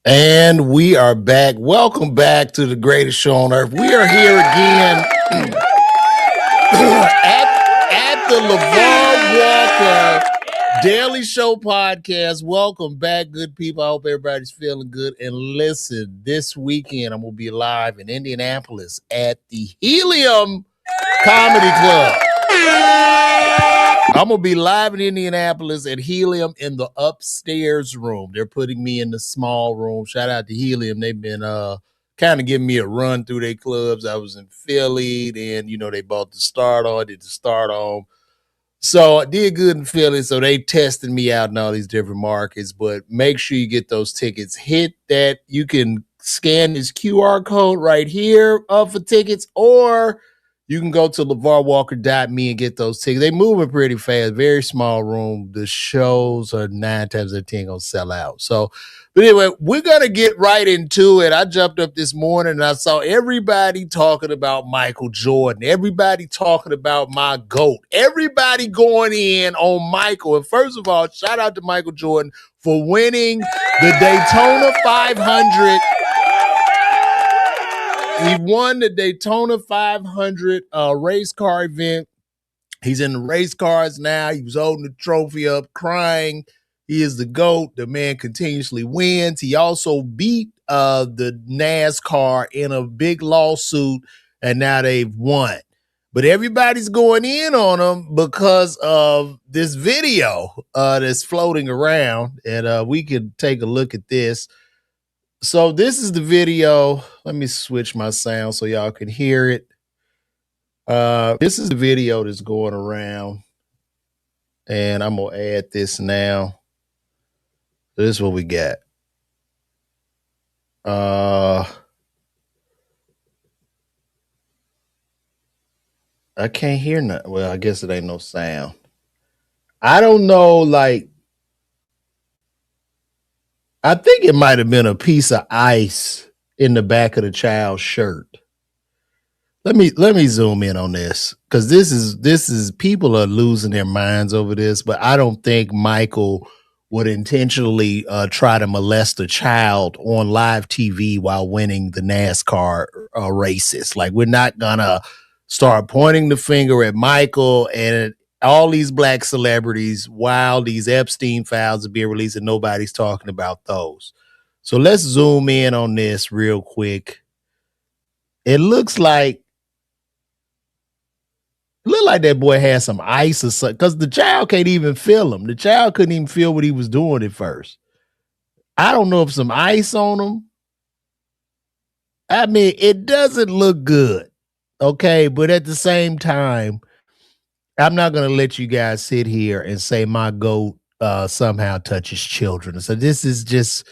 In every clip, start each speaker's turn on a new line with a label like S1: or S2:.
S1: And we are back. Welcome back to the greatest show on earth. We are here again at the LeVar Walker Daily Show podcast. Welcome back, good people. I hope everybody's feeling good. And listen, this weekend I'm going to be live in Indianapolis at the Helium Comedy Club. I'm going to be live in Indianapolis at Helium in the upstairs room. They're putting me in the small room. Shout out to Helium. They've been kind of giving me a run through their clubs. I was in Philly, then, they bought the Start On, did the Start On. So I did good in Philly, so they tested me out in all these different markets. But make sure you get those tickets. Hit that. You can scan this QR code right here for tickets, or you can go to LeVarWalker.me and get those tickets. They moving pretty fast. Very small room. The shows are 9 times out of 10 going to sell out. So, but anyway, we're going to get right into it. I jumped up this morning and I saw everybody talking about Michael Jordan. Everybody talking about my GOAT. Everybody going in on Michael. And first of all, shout out to Michael Jordan for winning the Daytona 500. He won the Daytona 500 race car event. He's in the race cars now. He was holding the trophy up, crying. He is the GOAT. The man continuously wins. He also beat the NASCAR in a big lawsuit, and now they've won. But everybody's going in on him because of this video that's floating around, and we can take a look at this. So this is the video. Let me switch my sound so y'all can hear it. This is the video that's going around, and I'm going to add this now. So this is what we got. I can't hear nothing. Well, I guess it ain't no sound. I don't know, I think it might have been a piece of ice in the back of the child's shirt. Let me zoom in on this, because this is people are losing their minds over this, but I don't think Michael would intentionally try to molest a child on live TV while winning the NASCAR races. Like, we're not gonna start pointing the finger at Michael and all these black celebrities while these Epstein files are being released and nobody's talking about those. So let's zoom in on this real quick. It looks like that boy had some ice or something, because the child can't even feel him. The child couldn't even feel what he was doing at first. I don't know if some ice on him. I mean, it doesn't look good. Okay, but at the same time, I'm not going to let you guys sit here and say my GOAT somehow touches children. So this is just,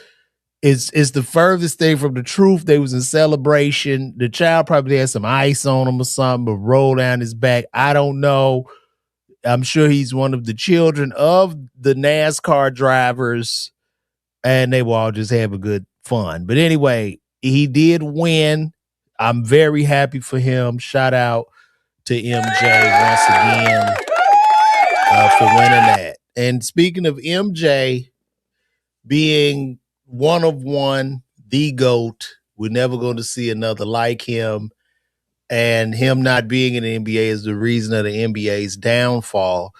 S1: it's the furthest thing from the truth. They was in celebration. The child probably had some ice on him or something, but rolled down his back. I don't know. I'm sure he's one of the children of the NASCAR drivers, and they will all just have a good fun. But anyway, he did win. I'm very happy for him. Shout out to MJ once again for winning that. And speaking of MJ being one of one, the GOAT, we're never going to see another like him. And him not being in the NBA is the reason of the NBA's downfall.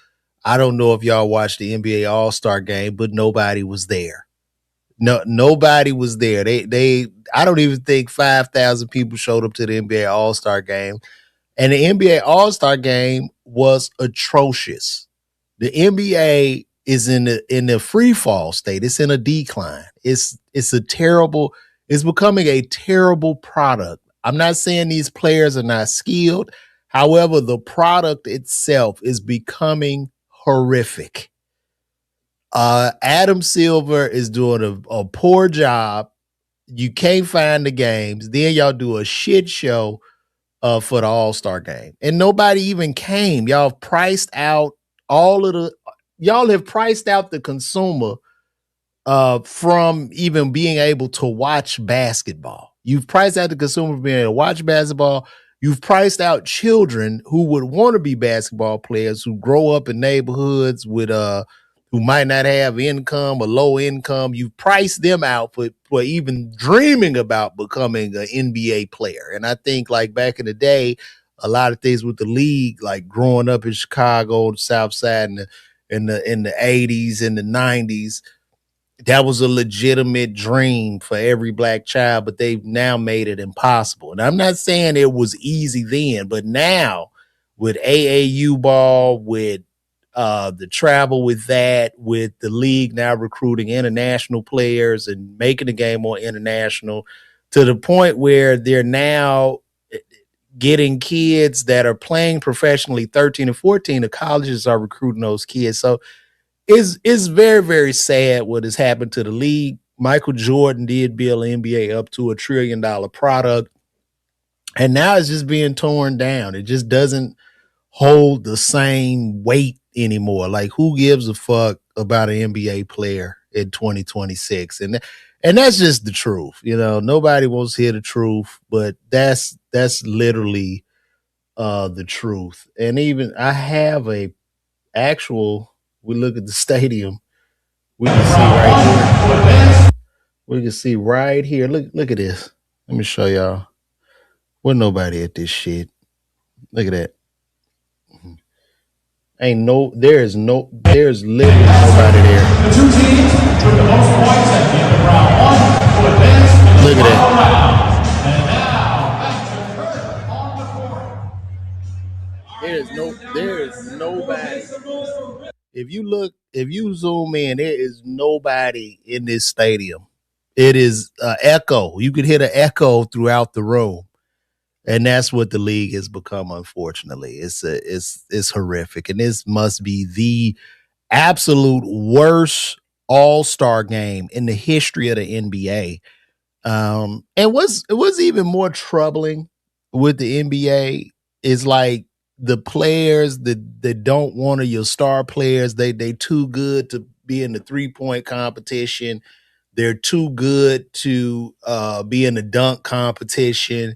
S1: I don't know if y'all watched the NBA All-Star game, but nobody was there. Nobody was there. I don't even think 5,000 people showed up to the NBA All-Star game. And the NBA All-Star game was atrocious. The NBA is in the free fall state. It's in a decline. It's becoming a terrible product. I'm not saying these players are not skilled. However, the product itself is becoming horrific. Adam Silver is doing a poor job. You can't find the games. Then y'all do a shit show for the All-Star game. And nobody even came. Y'all have priced out the consumer from even being able to watch basketball. You've priced out the consumer from being able to watch basketball. You've priced out children who would want to be basketball players, who grow up in neighborhoods with who might not have income or low income, you price them out for even dreaming about becoming an NBA player. And I think like back in the day, a lot of things with the league, like growing up in Chicago, the South Side, in the 80s and the 90s, that was a legitimate dream for every black child, but they've now made it impossible. And I'm not saying it was easy then, but now with AAU ball, with the travel with that, with the league now recruiting international players and making the game more international to the point where they're now getting kids that are playing professionally 13 and 14. The colleges are recruiting those kids. So it's very, very sad what has happened to the league. Michael Jordan did build the NBA up to $1 trillion product, and now it's just being torn down. It just doesn't hold the same weight anymore. Like, who gives a fuck about an NBA player in 2026? And that's just the truth. Nobody wants to hear the truth, but that's literally the truth. And even I have a actual. We look at the stadium. We can see right here. We can see right here. Look at this. Let me show y'all. Wasn't nobody at this shit. Look at that. There's literally nobody there. The two teams with the most points at the end of round 1 to advance. Look at that. And now back to Kurt on the court. There is nobody. If you zoom in, there is nobody in this stadium. It is echo. You could hear the echo throughout the room. And that's what the league has become, unfortunately. It's horrific. And this must be the absolute worst all-star game in the history of the NBA. And what's even more troubling with the NBA is like the players that don't want to, your star players, they too good to be in the 3-point competition. They're too good to be in the dunk competition.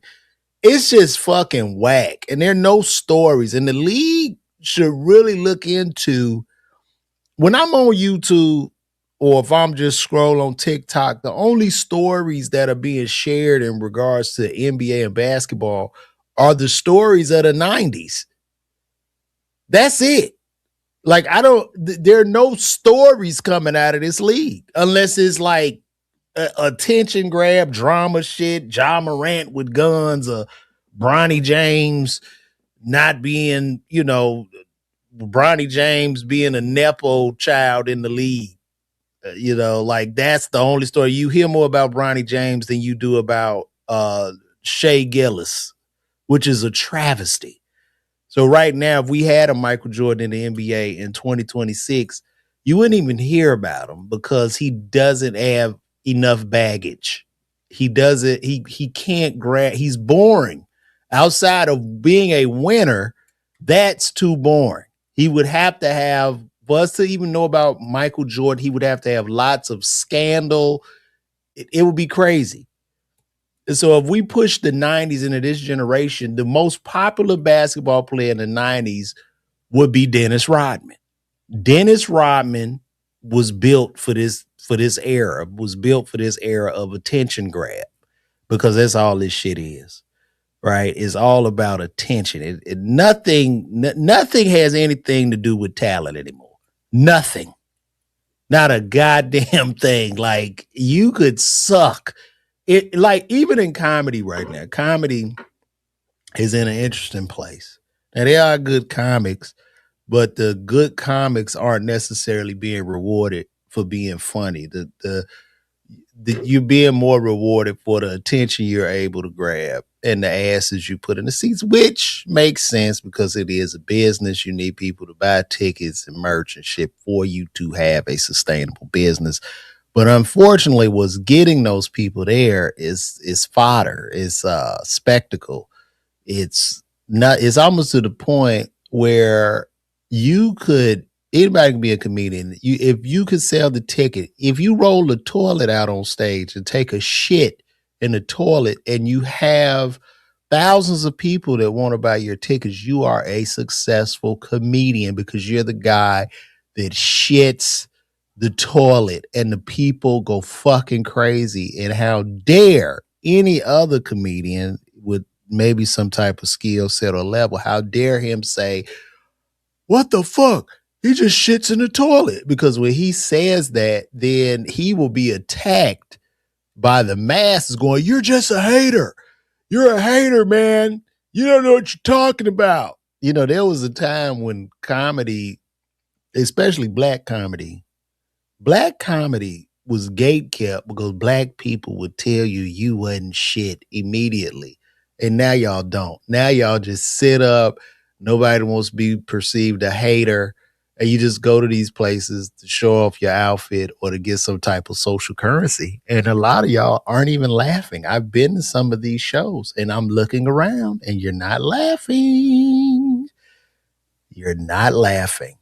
S1: It's just fucking whack. And there are no stories. And the league should really look into, when I'm on YouTube or if I'm just scroll on TikTok, the only stories that are being shared in regards to NBA and basketball are the stories of the 90s. That's it. Like, there are no stories coming out of this league unless it's like attention grab drama shit, Ja Morant with guns, or Bronny James not being, Bronny James being a Nepo child in the league. Like, that's the only story. You hear more about Bronny James than you do about Shea Gillis, which is a travesty. So right now, if we had a Michael Jordan in the NBA in 2026, you wouldn't even hear about him because he doesn't have enough baggage. He doesn't, he can't grab, he's boring. Outside of being a winner, that's too boring. He would have to have, for us to even know about Michael Jordan, he would have to have lots of scandal. It would be crazy. So if we push the 90s into this generation, the most popular basketball player in the 90s would be Dennis Rodman. Dennis Rodman was built for this era, of attention grab, because that's all this shit is, right? It's all about attention. Nothing has anything to do with talent anymore. Nothing. Not a goddamn thing. Like, you could suck. It, like, even in comedy right now, comedy is in an interesting place. Now, there are good comics, but the good comics aren't necessarily being rewarded for being funny. You're being more rewarded for the attention you're able to grab and the asses you put in the seats, which makes sense because it is a business. You need people to buy tickets and merch and shit for you to have a sustainable business. But unfortunately, what's getting those people there is fodder, is spectacle. It's almost to the point where anybody can be a comedian. If you could sell the ticket, if you roll the toilet out on stage and take a shit in the toilet and you have thousands of people that want to buy your tickets, you are a successful comedian because you're the guy that shits the toilet and the people go fucking crazy. And how dare any other comedian with maybe some type of skill set or level, how dare him say, what the fuck? He just shits in the toilet. Because when he says that, then he will be attacked by the masses going, you're just a hater. You're a hater, man. You don't know what you're talking about. You know, there was a time when comedy, especially black comedy was gatekept because black people would tell you wasn't shit immediately. And now y'all don't. Now y'all just sit up. Nobody wants to be perceived a hater. And you just go to these places to show off your outfit or to get some type of social currency. And a lot of y'all aren't even laughing. I've been to some of these shows and I'm looking around and you're not laughing. You're not laughing.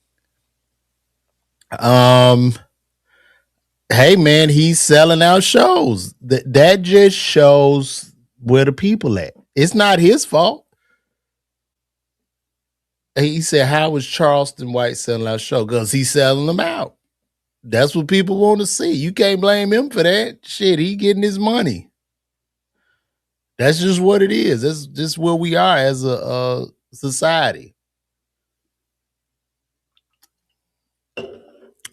S1: Hey man, he's selling out shows. That just shows where the people at. It's not his fault. He said, how was Charleston White selling out show? Because he's selling them out. That's what people want to see. You can't blame him for that. Shit, he getting his money. That's just what it is. That's just where we are as a society.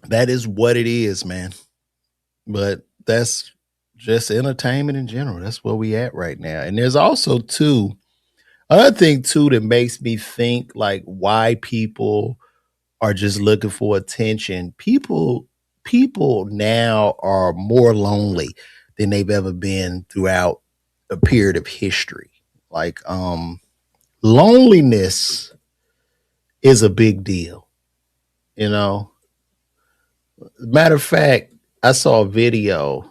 S1: That is what it is, man. But that's just entertainment in general. That's where we at right now. And there's also another thing too that makes me think like why people are just looking for attention. People now are more lonely than they've ever been throughout a period of history. Like loneliness is a big deal, you know. Matter of fact, I saw a video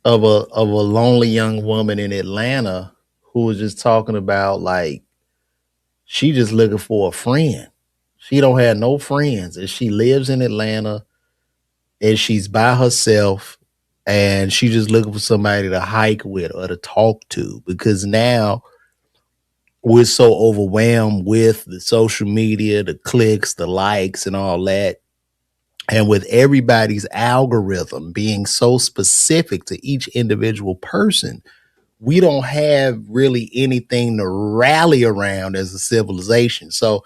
S1: of a lonely young woman in Atlanta who was just talking about like she just looking for a friend. She don't have no friends and she lives in Atlanta and she's by herself and she just looking for somebody to hike with or to talk to because now we're so overwhelmed with the social media, the clicks, the likes and all that. And with everybody's algorithm being so specific to each individual person, we don't have really anything to rally around as a civilization. So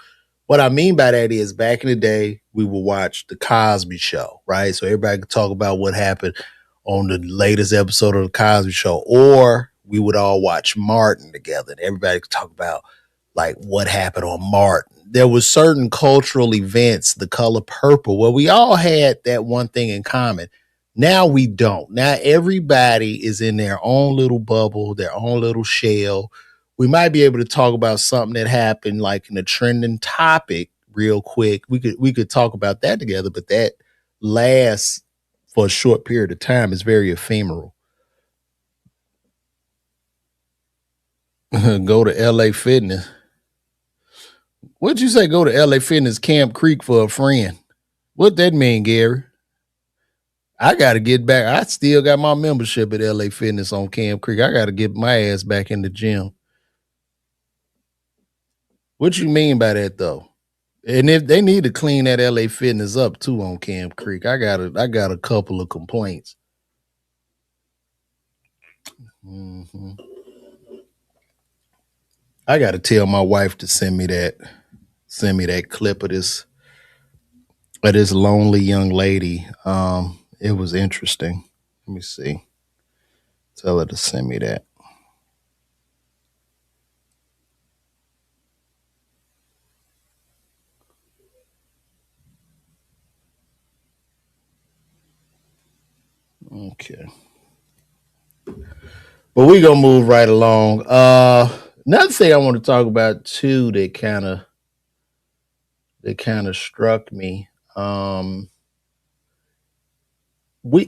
S1: what I mean by that is back in the day, we would watch the Cosby Show, right? So everybody could talk about what happened on the latest episode of the Cosby Show, or we would all watch Martin together and everybody could talk about like what happened on Martin. There was certain cultural events, The Color Purple, where we all had that one thing in common. Now we don't. Now everybody is in their own little bubble, their own little shell. We might be able to talk about something that happened like in a trending topic real quick. We could talk about that together, but that lasts for a short period of time. It's very ephemeral. Go to LA Fitness. What'd you say? Go to LA Fitness Camp Creek for a friend. What that mean, Gary? I got to get back. I still got my membership at LA Fitness on Camp Creek. I got to get my ass back in the gym. What you mean by that though? And if they need to clean that LA Fitness up too on Camp Creek, I got a couple of complaints. Mm-hmm. I got to tell my wife to send me that clip of this lonely young lady. It was interesting. Let me see. Tell her to send me that. Okay. But we gonna move right along. Another thing I want to talk about too that kind of struck me.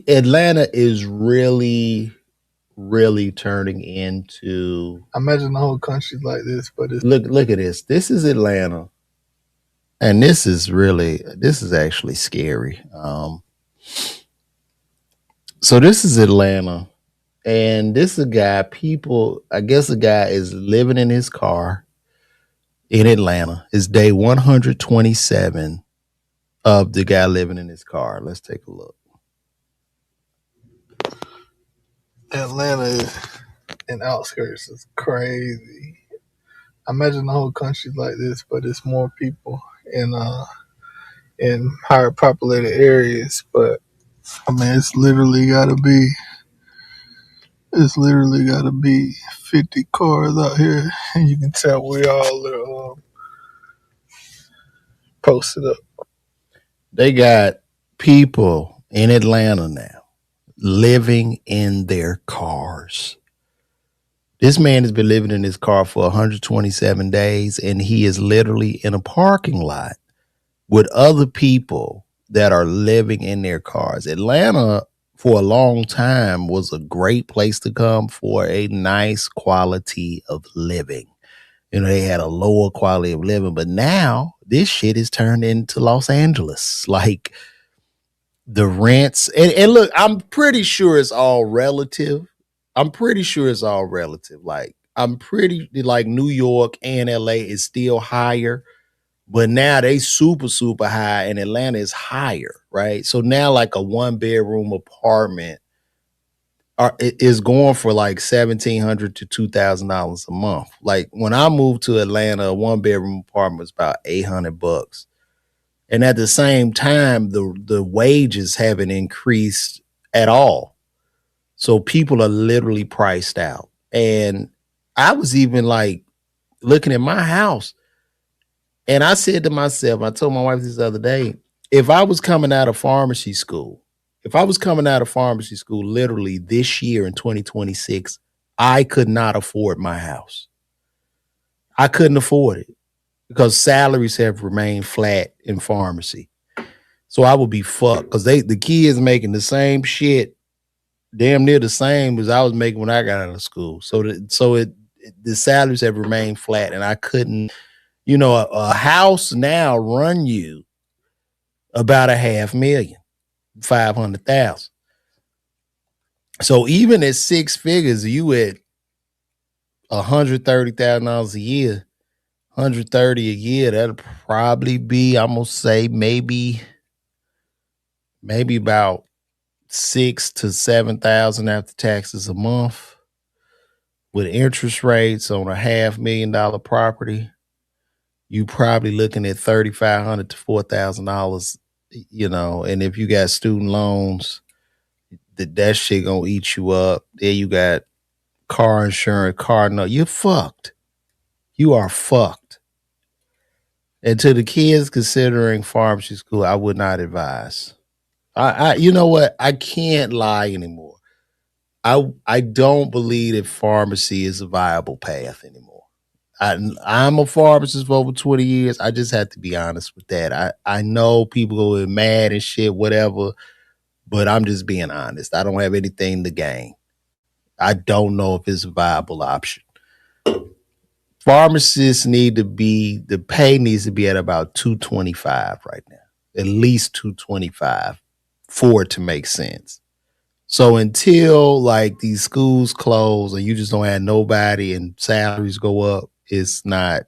S1: Atlanta is really turning into.
S2: I imagine the whole country's like this, but it's
S1: look at this. This is Atlanta, and this is actually scary. So this is Atlanta, and this is a guy. I guess a guy is living in his car in Atlanta. It's day 127 of the guy living in his car. Let's take a look.
S2: Atlanta and outskirts is crazy. I imagine the whole country's like this, but it's more people in higher populated areas. But I mean, it's literally gotta be 50 cars out here, and you can tell we all are posted up.
S1: They got people in Atlanta now living in their cars. This man has been living in his car for 127 days, and he is literally in a parking lot with other people that are living in their cars. Atlanta, for a long time, was a great place to come for a nice quality of living. You know, they had a lower quality of living, but now this shit is turned into Los Angeles. Like the rents, and look, I'm pretty sure it's all relative. Like, I'm pretty like New York and LA is still higher, but now they super high, and Atlanta is higher, right? So now like a 1 bedroom apartment is going for like $1,700 to $2,000 a month. Like when I moved to Atlanta, a 1 bedroom apartment was about $800. And at the same time, the wages haven't increased at all. So people are literally priced out. And I was even like looking at my house, and I said to myself, I told my wife this the other day, if I was coming out of pharmacy school, literally this year in 2026, I could not afford my house. I couldn't afford it because salaries have remained flat in pharmacy. So I would be fucked because the kids making the same shit, damn near the same as I was making when I got out of school. So the salaries have remained flat, and I couldn't. You know, a house now run you about $500,000, 500,000. So even at six figures, you at $130,000 a year, 130 a year. That'll probably be, I'm gonna say maybe about 6 to 7,000 after taxes a month. With interest rates on a $500,000 property, you probably looking at $3,500 to $4,000. You know, and if you got student loans, that shit gonna eat you up. There you got car insurance, car note. You're fucked. You are fucked. And to the kids considering pharmacy school, I would not advise. You know what? I can't lie anymore. I don't believe that pharmacy is a viable path anymore. I'm a pharmacist for over 20 years. I just have to be honest with that. I know people go mad and shit, whatever, but I'm just being honest. I don't have anything to gain. I don't know if it's a viable option. Pharmacists the pay needs to be at about 225 right now, at least 225 for it to make sense. So until like these schools close and you just don't have nobody and salaries go up, it's not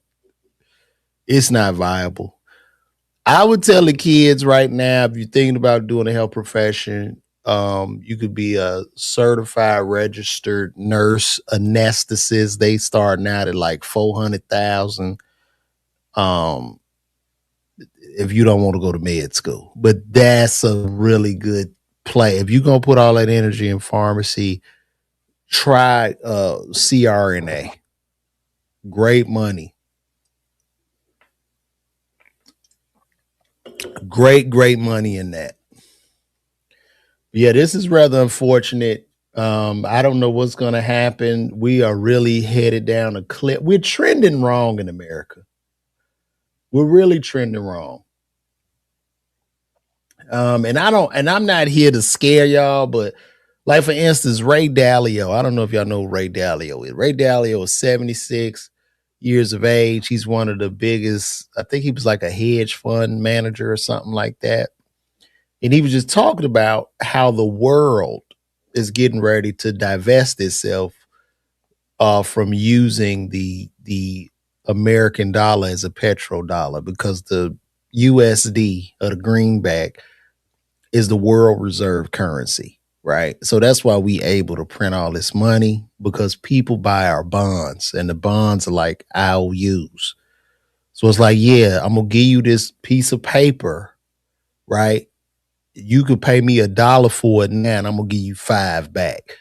S1: viable. I would tell the kids right now, if you're thinking about doing a health profession, you could be a certified registered nurse anesthetist. They starting out at like 400,000. If you don't want to go to med school, but that's a really good play. If you're gonna put all that energy in pharmacy, try CRNA. Great money. Great money in that. Yeah, this is rather unfortunate. I don't know what's going to happen. We are really headed down a cliff. We're trending wrong in America. We're really trending wrong. And I'm not here to scare y'all, but like for instance, Ray Dalio. I don't know if y'all know who Ray Dalio is. Ray Dalio is 76 years of age. He's one of the biggest, I think he was like a hedge fund manager or something like that. And he was just talking about how the world is getting ready to divest itself from using the American dollar as a petrodollar because the USD or the greenback is the world reserve currency, right? So that's why we able to print all this money, because people buy our bonds, and the bonds are like IOUs. So it's like, yeah, I'm gonna give you this piece of paper, right? You could pay me $1 for it now, and I'm gonna give you 5 back.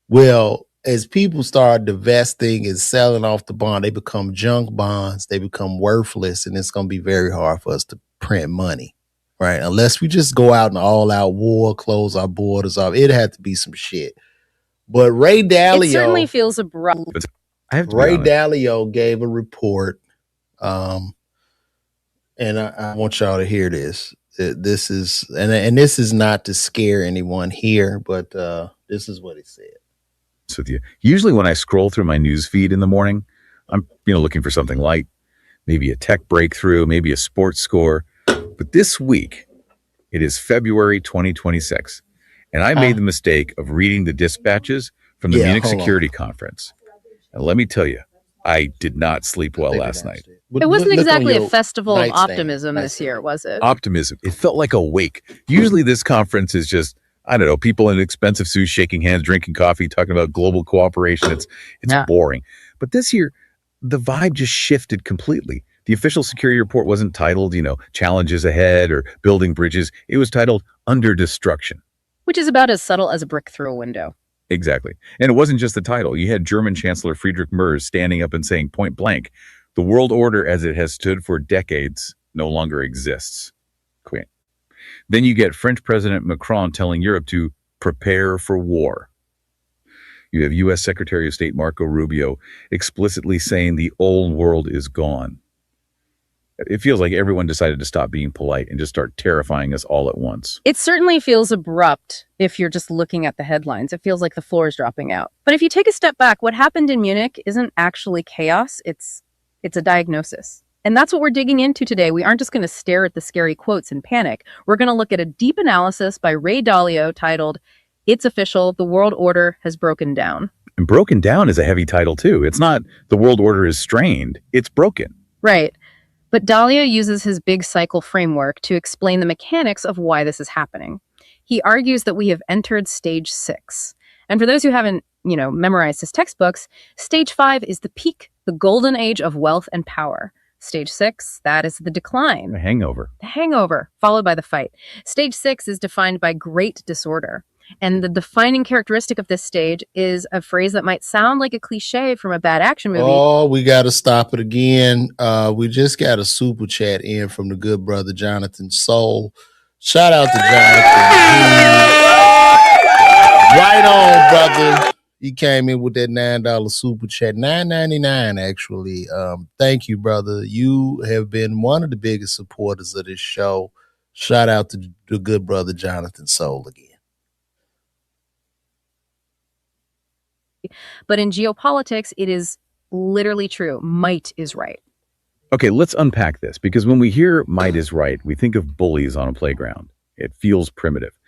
S1: Well, as people start divesting and selling off the bond, they become junk bonds, they become worthless, and it's gonna be very hard for us to print money, right? Unless we just go out and all out war, close our borders off. It had to be some shit. But Ray
S3: It certainly
S1: Dalio,
S3: feels abrupt.
S4: I have to be
S1: Ray
S4: honest.
S1: Dalio gave a report, and I want y'all to hear this. This is and this is not to scare anyone here, but this is what he said.
S4: With you. Usually when I scroll through my news feed in the morning, I'm looking for something light, maybe a tech breakthrough, maybe a sports score. But this week, it is February 2026, and I made the mistake of reading the dispatches from the Munich Security Conference. And let me tell you, I did not sleep well last night.
S3: It wasn't exactly a festival of optimism this year, was it?
S4: Optimism. It felt like a wake. Usually this conference is just, I don't know, people in expensive suits shaking hands, drinking coffee, talking about global cooperation. It's boring. But this year, the vibe just shifted completely. The official security report wasn't titled, challenges ahead or building bridges. It was titled Under Destruction.
S3: Which is about as subtle as a brick through a window.
S4: Exactly. And it wasn't just the title. You had German Chancellor Friedrich Merz standing up and saying point blank, the world order as it has stood for decades no longer exists. Queen. Then you get French President Macron telling Europe to prepare for war. You have U.S. Secretary of State Marco Rubio explicitly saying the old world is gone. It feels like everyone decided to stop being polite and just start terrifying us all at once.
S3: It certainly feels abrupt if you're just looking at the headlines. It feels like the floor is dropping out. But if you take a step back, what happened in Munich isn't actually chaos. It's a diagnosis. And that's what we're digging into today. We aren't just going to stare at the scary quotes and panic. We're going to look at a deep analysis by Ray Dalio titled, It's Official, the World Order Has Broken Down.
S4: And broken down is a heavy title too. It's not the world order is strained, it's broken.
S3: Right. But Dalio uses his big cycle framework to explain the mechanics of why this is happening. He argues that we have entered stage 6. And for those who haven't, memorized his textbooks, stage 5 is the peak, the golden age of wealth and power. Stage 6, that is the decline.
S4: The hangover.
S3: The hangover, followed by the fight. Stage 6 is defined by great disorder. And the defining characteristic of this stage is a phrase that might sound like a cliche from a bad action movie.
S1: Oh, we got to stop it again. We just got a super chat in from the good brother Jonathan Soul. Shout out to Jonathan. Right on, brother. He came in with that $9 super chat, $9.99 actually. Thank you, brother. You have been one of the biggest supporters of this show. Shout out to the good brother Jonathan Soul again.
S3: But in geopolitics, it is literally true. Might is right.
S4: Okay, let's unpack this, because when we hear might is right, we think of bullies on a playground. It feels primitive.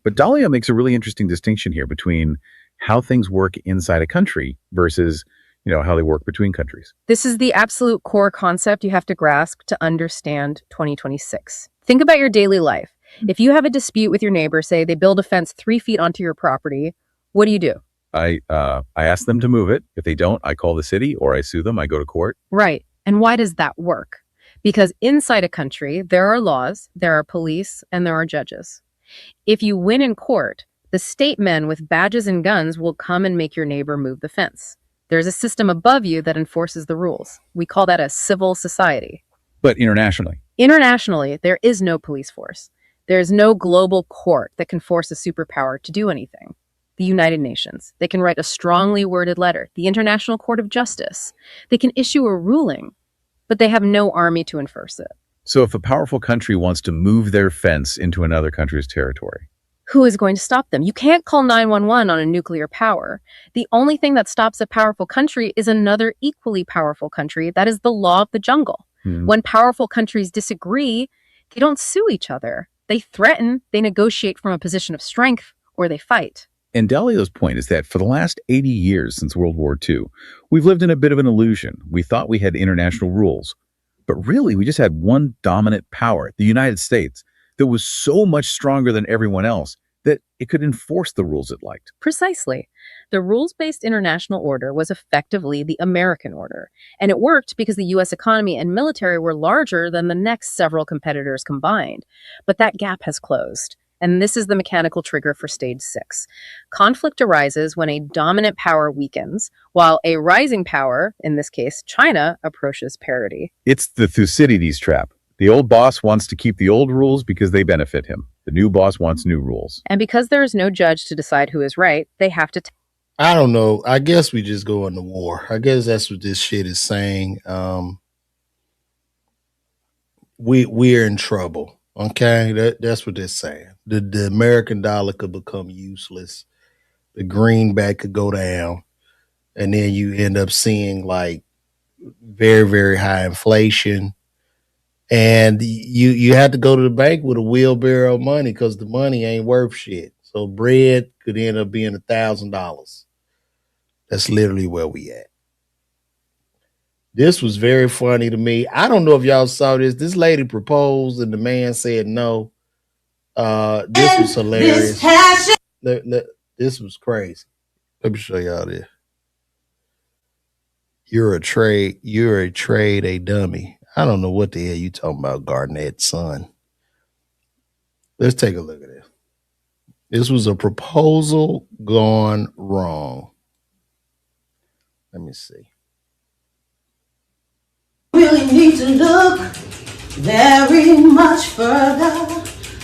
S4: But Dalio makes a really interesting distinction here between how things work inside a country versus, how they work between countries.
S3: This is the absolute core concept you have to grasp to understand 2026. Think about your daily life. If you have a dispute with your neighbor, say they build a fence 3 feet onto your property, what do?
S4: I ask them to move it. If they don't, I call the city or I sue them. I go to court.
S3: Right. And why does that work? Because inside a country, there are laws, there are police, and there are judges. If you win in court, the state men with badges and guns will come and make your neighbor move the fence. There's a system above you that enforces the rules. We call that a civil society.
S4: But internationally?
S3: Internationally, there is no police force. There is no global court that can force a superpower to do anything. The United Nations. They can write a strongly worded letter. The International Court of Justice. They can issue a ruling, but they have no army to enforce it.
S4: So if a powerful country wants to move their fence into another country's territory,
S3: who is going to stop them? You can't call 911 on a nuclear power. The only thing that stops a powerful country is another equally powerful country. That is the law of the jungle. When powerful countries disagree, they don't sue each other. They threaten, they negotiate from a position of strength, or they fight.
S4: And Dalio's point is that for the last 80 years since World War II, we've lived in a bit of an illusion. We thought we had international rules. But really, we just had one dominant power, the United States, that was so much stronger than everyone else that it could enforce the rules it liked.
S3: Precisely. The rules-based international order was effectively the American order, and it worked because the US economy and military were larger than the next several competitors combined. But that gap has closed, and this is the mechanical trigger for stage 6. Conflict arises when a dominant power weakens, while a rising power, in this case China, approaches parity.
S4: It's the Thucydides trap. The old boss wants to keep the old rules because they benefit him. The new boss wants new rules.
S3: And because there is no judge to decide who is right, they have to
S1: I don't know. I guess we just go into war. I guess that's what this shit is saying. We're in trouble. Okay, that's what they're saying. The American dollar could become useless. The greenback could go down, and then you end up seeing like very, very high inflation. And you have to go to the bank with a wheelbarrow of money because the money ain't worth shit. So bread could end up being $1,000. That's literally where we at. This was very funny to me. I don't know if y'all saw this. This lady proposed and the man said no. This was hilarious. This was crazy. Let me show y'all this. You're a trade, a dummy. I don't know what the hell you talking about, Garnett's son. Let's take a look at this. This was a proposal gone wrong. Let me see.
S5: Really need to look very much further.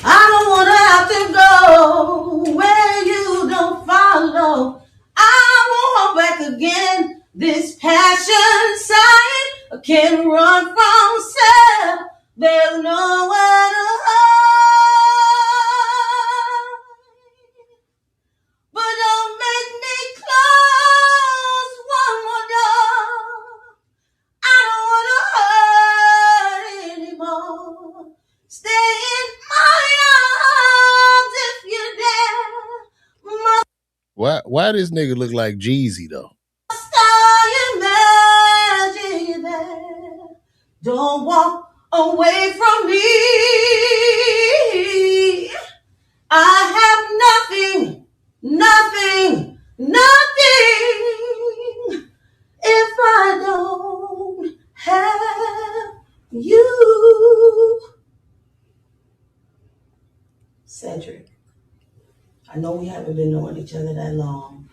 S5: I don't want to have to go where you don't follow. I want back again. This passion side can run from self. There's nowhere to hide. But don't make me close one more door. I don't want to hurt anymore. Stay in my arms if you dare.
S1: Why this nigga look like Jeezy though?
S5: Imagine that. Don't walk away from me. I have nothing if I don't have you. Cedric, I know we haven't been knowing each other that long,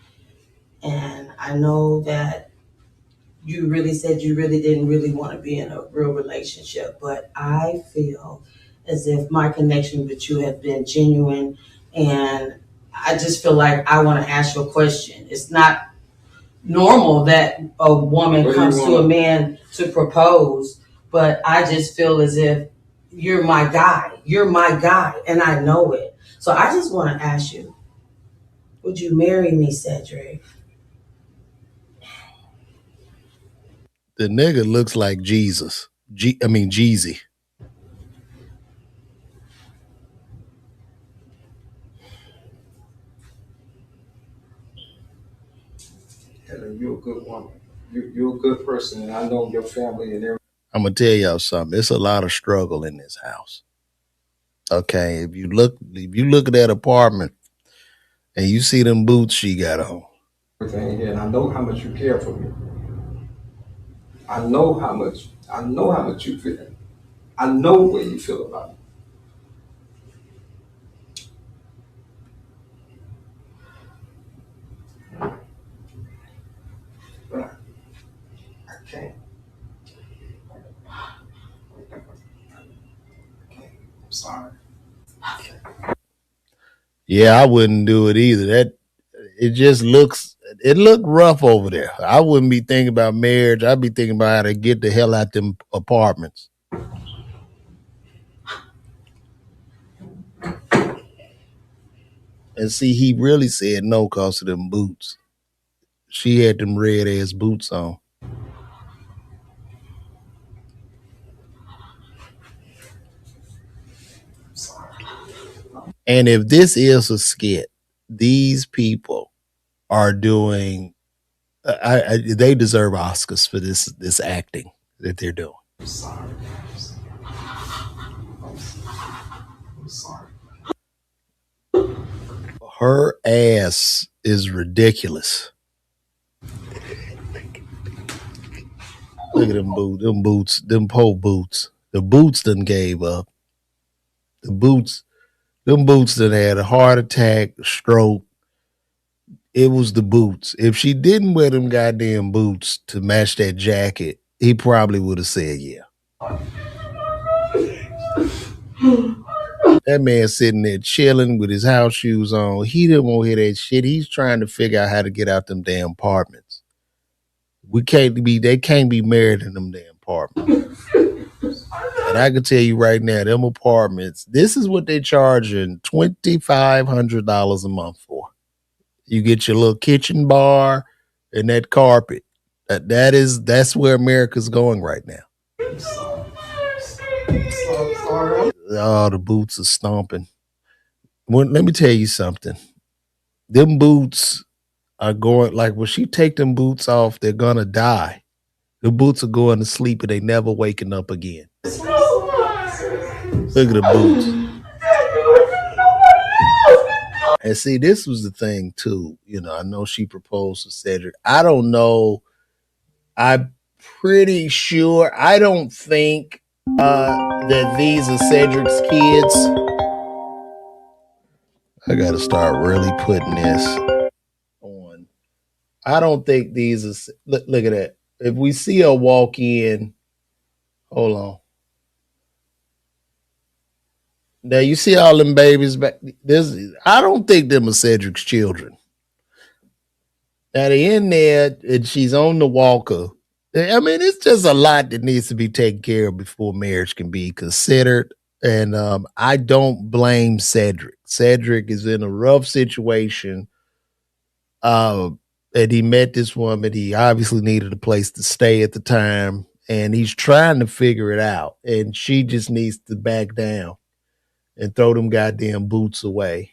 S5: and I know that you really said you really didn't really want to be in a real relationship, but I feel as if my connection with you has been genuine, and I just feel like I want to ask you a question. It's not normal that a woman comes to a man to propose, but I just feel as if you're my guy, and I know it. So I just want to ask you, would you marry me, Cedric?
S1: The nigga looks like Jesus. Jeezy.
S6: Helen, you're a good woman. You're a good person, and I know your family and everything.
S1: I'm gonna tell y'all something. It's a lot of struggle in this house. Okay, if you look at that apartment and you see them boots she got on.
S6: Everything here, and I know how much you care for me. I know how much you feel. I know what you feel about me. But I can't. I'm sorry.
S1: Yeah, I wouldn't do it either. It looked rough over there. I wouldn't be thinking about marriage. I'd be thinking about how to get the hell out them apartments. And see, he really said no because of them boots. She had them red ass boots on. And if this is a skit, these people are doing. They deserve Oscars for this acting that they're doing.
S6: sorry. I'm sorry.
S1: Her ass is ridiculous. Look at them boots, them pole boots. The boots done gave up. Them boots done had a heart attack, stroke. It was the boots. If she didn't wear them goddamn boots to match that jacket, he probably would have said yeah. That man sitting there chilling with his house shoes on. He didn't want to hear that shit. He's trying to figure out how to get out them damn apartments. They can't be married in them damn apartments. And I can tell you right now, them apartments, this is what they're charging $2,500 a month for. You get your little kitchen bar and that carpet. That's where America's going right now. Oh, the boots are stomping. Well, let me tell you something. Them boots are going, like when she take them boots off, they're gonna die. The boots are going to sleep and they never waking up again. Look at the boots. And see, this was the thing too. You know, I know she proposed to Cedric. I don't know. I'm pretty sure. I don't think that these are Cedric's kids. I got to start really putting this on. I don't think these are. Look at that. If we see her walk in, hold on. Now you see all them babies back. I don't think them are Cedric's children. Now they're in there and she's on the walker. I mean, it's just a lot that needs to be taken care of before marriage can be considered. And I don't blame Cedric. Cedric is in a rough situation. And he met this woman. He obviously needed a place to stay at the time. And he's trying to figure it out. And she just needs to back down and throw them goddamn boots away.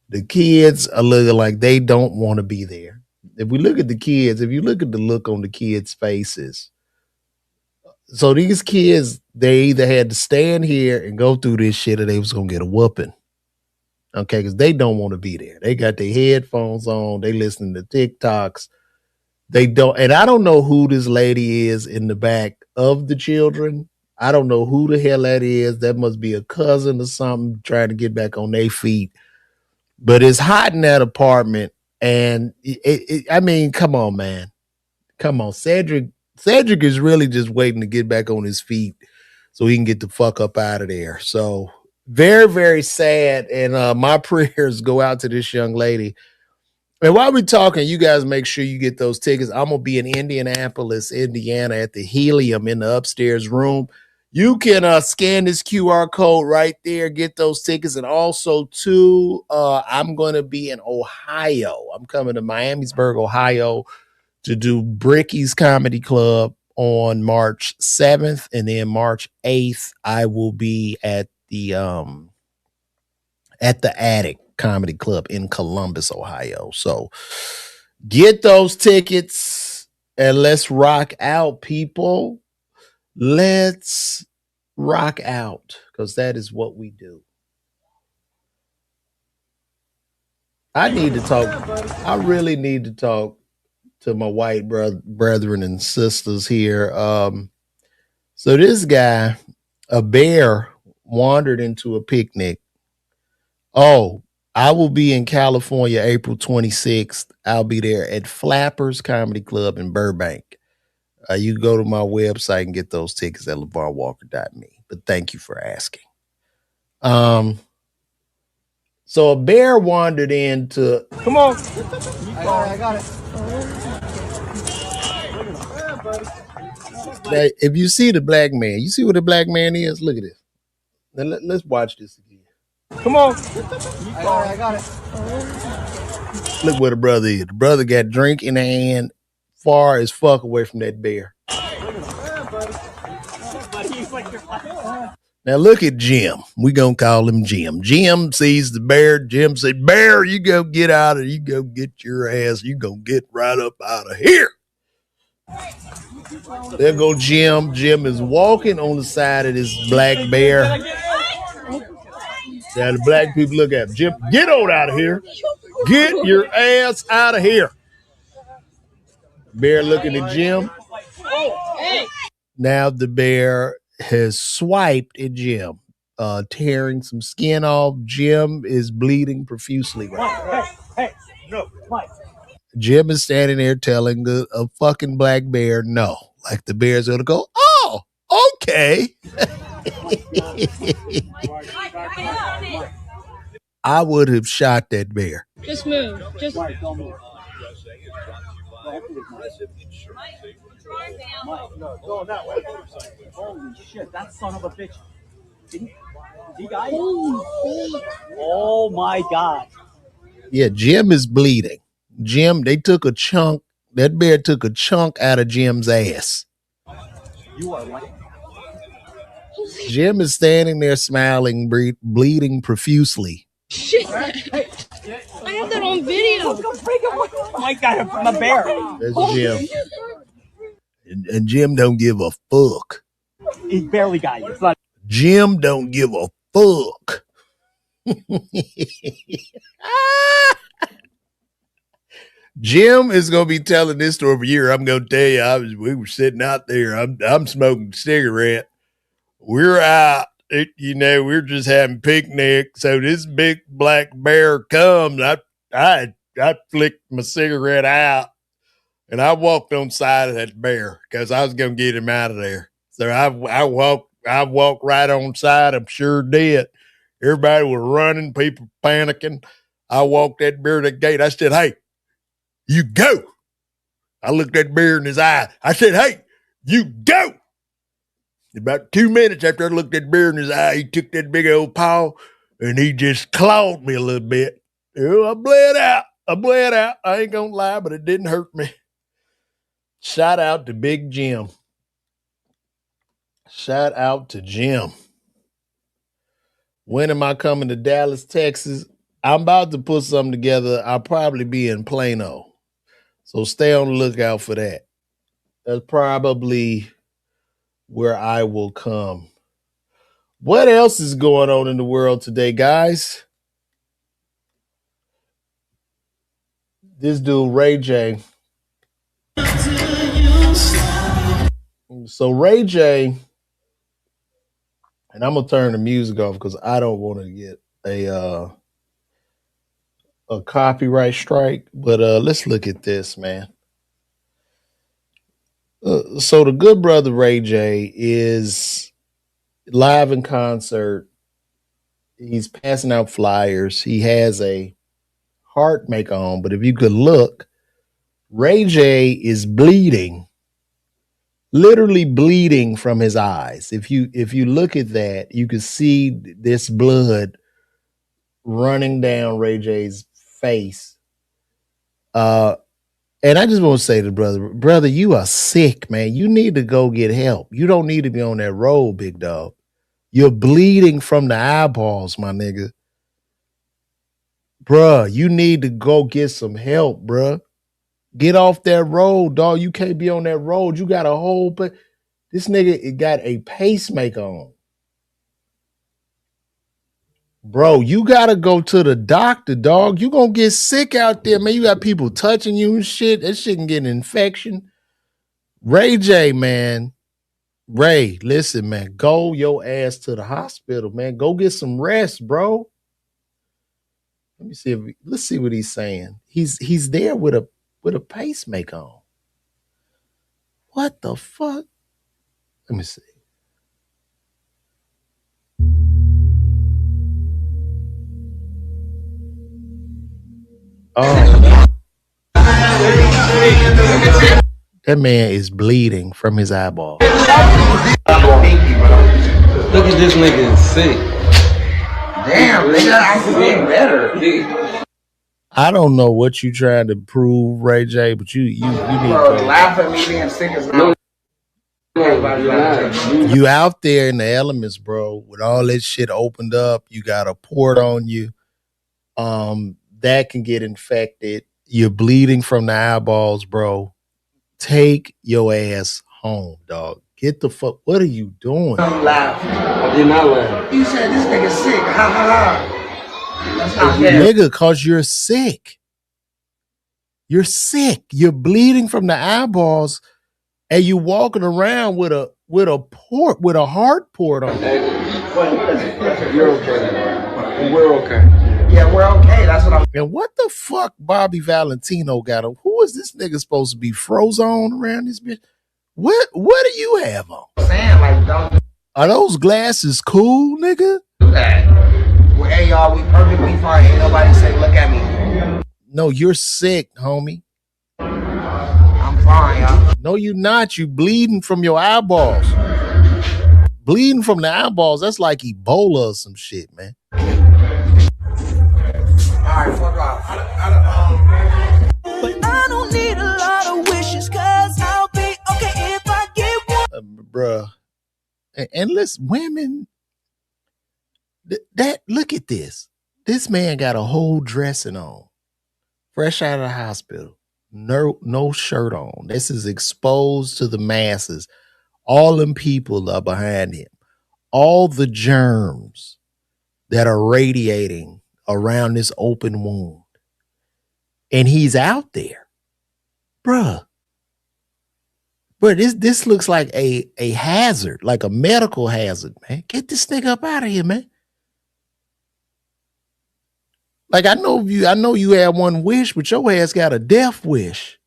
S1: The kids are looking like they don't want to be there. If we look at the kids, if you look at the look on the kids' faces, so these kids, they either had to stand here and go through this shit or they was going to get a whooping. Okay, because they don't want to be there. They got their headphones on. They listening to TikToks. They don't, and I don't know who this lady is in the back of the children. I don't know who the hell that is. That must be a cousin or something trying to get back on their feet. But it's hot in that apartment. And I mean, come on, man. Come on. Cedric is really just waiting to get back on his feet so he can get the fuck up out of there. So very, very sad. And my prayers go out to this young lady. And while we're talking, you guys make sure you get those tickets. I'm going to be in Indianapolis, Indiana at the Helium in the upstairs room. You can scan this QR code right there, get those tickets. And also, too, I'm going to be in Ohio. I'm coming to Miamisburg, Ohio to do Bricky's Comedy Club on March 7th. And then March 8th, I will be at the Attic Comedy Club in Columbus, Ohio. So get those tickets and let's rock out, people. Let's rock out, because that is what we do. I really need to talk to my white brethren and sisters here. So this guy, a bear, wandered into a picnic. Oh, I will be in California April 26th. I'll be there at Flappers Comedy Club in Burbank. You can go to my website and get those tickets at LeVarWalker.me. But thank you for asking. So a bear wandered into... Come on. I got it. Now, if you see the black man, you see what the black man is? Look at this. Now, let's watch this again. Come on. I got it. Look where the brother is. The brother got drink in the hand, far as fuck away from that bear. Now look at Jim. We gonna call him Jim. Jim sees the bear. Jim said, "Bear, you go get out of. You go get your ass. You gonna get right up out of here." There go Jim. Jim is walking on the side of this black bear. Now the black people look at him. Jim, get on out of here. Get your ass out of here. Bear looking at Jim. Now the bear has swiped at Jim, tearing some skin off. Jim is bleeding profusely right now. Jim is standing there telling a fucking black bear no. Like the bear's gonna go, oh, okay. I would have shot that bear.
S7: Just move. Just
S8: don't move. Go that way. Holy shit, that son of a bitch. He died? Oh my God.
S1: Yeah, Jim is bleeding. Jim, they took a chunk. That bear took a chunk out of Jim's ass.
S8: You are like.
S1: Jim is standing there smiling, bleeding profusely.
S7: shit. I have that on video.
S8: Oh my God, my bear.
S1: That's Jim. And Jim don't give a fuck.
S8: He barely got you. It's not.
S1: Jim don't give a fuck. Jim is gonna be telling this story for a year. I'm gonna tell you, we were sitting out there. I'm smoking a cigarette. We're out. We're just having picnic. So this big black bear comes. I flicked my cigarette out, and I walked on the side of that bear because I was gonna get him out of there. So I walked right on side. I'm sure did. Everybody was running, people panicking. I walked that bear to the gate. I said, "Hey, you go." I looked that bear in his eye. I said, "Hey, you go." About 2 minutes after I looked that bear in his eye, he took that big old paw and he just clawed me a little bit. I bled out. I ain't gonna lie, but it didn't hurt me. Shout out to Big Jim. Shout out to Jim. When am I coming to Dallas, Texas? I'm about to put something together. I'll probably be in Plano. So stay on the lookout for that. That's probably where I will come. What else is going on in the world today, guys? This dude, Ray J. So Ray J, and I'm gonna turn the music off because I don't want to get a copyright strike. But let's look at this, man. So the good brother Ray J is live in concert. He's passing out flyers. He has a heart maker on, but if you could look, Ray J is bleeding, literally bleeding from his eyes. If you look at that, you can see this blood running down Ray J's face. And I just want to say to brother, you are sick, man. You need to go get help. You don't need to be on that road, big dog. You're bleeding from the eyeballs, my nigga. Bruh, you need to go get some help, bruh. Get off that road, dog. You can't be on that road. You got a whole, but this nigga got a pacemaker on. Bro, you gotta go to the doctor, dog. You gonna get sick out there, man. You got people touching you and shit. That shit can get an infection. Ray J, man. Ray, listen, man. Go your ass to the hospital, man. Go get some rest, bro. Let me see let's see what he's saying. He's there with a pacemaker on. What the fuck? Let me see. Oh, that man is bleeding from his eyeball.
S6: Look at this nigga is sick. Damn, nigga, I'm getting better.
S1: I don't know what you trying to prove, Ray J, but you need to
S6: laugh at me being sick as no.
S1: You out there in the elements, bro, with all that shit opened up. You got a port on you. That can get infected. You're bleeding from the eyeballs, bro. Take your ass home, dog. Get the fuck. What are you doing?
S9: Laugh. I did not laugh. You said this nigga sick. Ha ha ha. That's not fair.
S1: Nigga, cause you're sick. You're sick. You're bleeding from the eyeballs, and you walking around with a heart port on.
S9: You're okay. We're okay. Yeah, we're okay. That's what I'm.
S1: And what the fuck Bobby Valentino got on? Who is this nigga supposed to be Frozone around this bitch? What do you have on?
S9: Saying like, don't
S1: Are those glasses cool, nigga?
S9: do that. Well, hey y'all, we perfectly fine. Ain't nobody say, look at me.
S1: No, you're sick, homie.
S9: I'm fine, y'all.
S1: No, you not. You bleeding from your eyeballs. Bleeding from the eyeballs, that's like Ebola or some shit, man.
S9: Alright, fuck off.
S10: But I don't need a lot of wishes, cause I'll be okay if I get one.
S1: Bruh. And listen, women, that look at this. This man got a whole dressing on. Fresh out of the hospital. No shirt on. This is exposed to the masses. All them people are behind him. All the germs that are radiating around this open wound. And he's out there. Bruh. But this looks like a hazard, like a medical hazard, man. Get this nigga up out of here, man. Like I know you had one wish, but your ass got a death wish.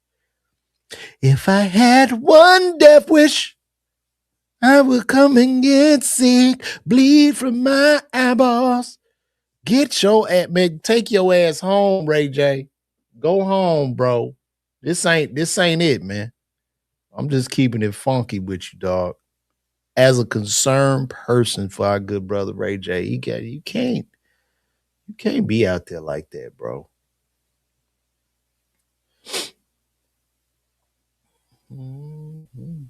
S1: If I had one death wish, I would come and get sick, bleed from my eyeballs. Get your ass, man. Take your ass home, Ray J. Go home, bro. This ain't it, man. I'm just keeping it funky with you, dog. As a concerned person for our good brother Ray J, you can't be out there like that, bro. Mm-hmm.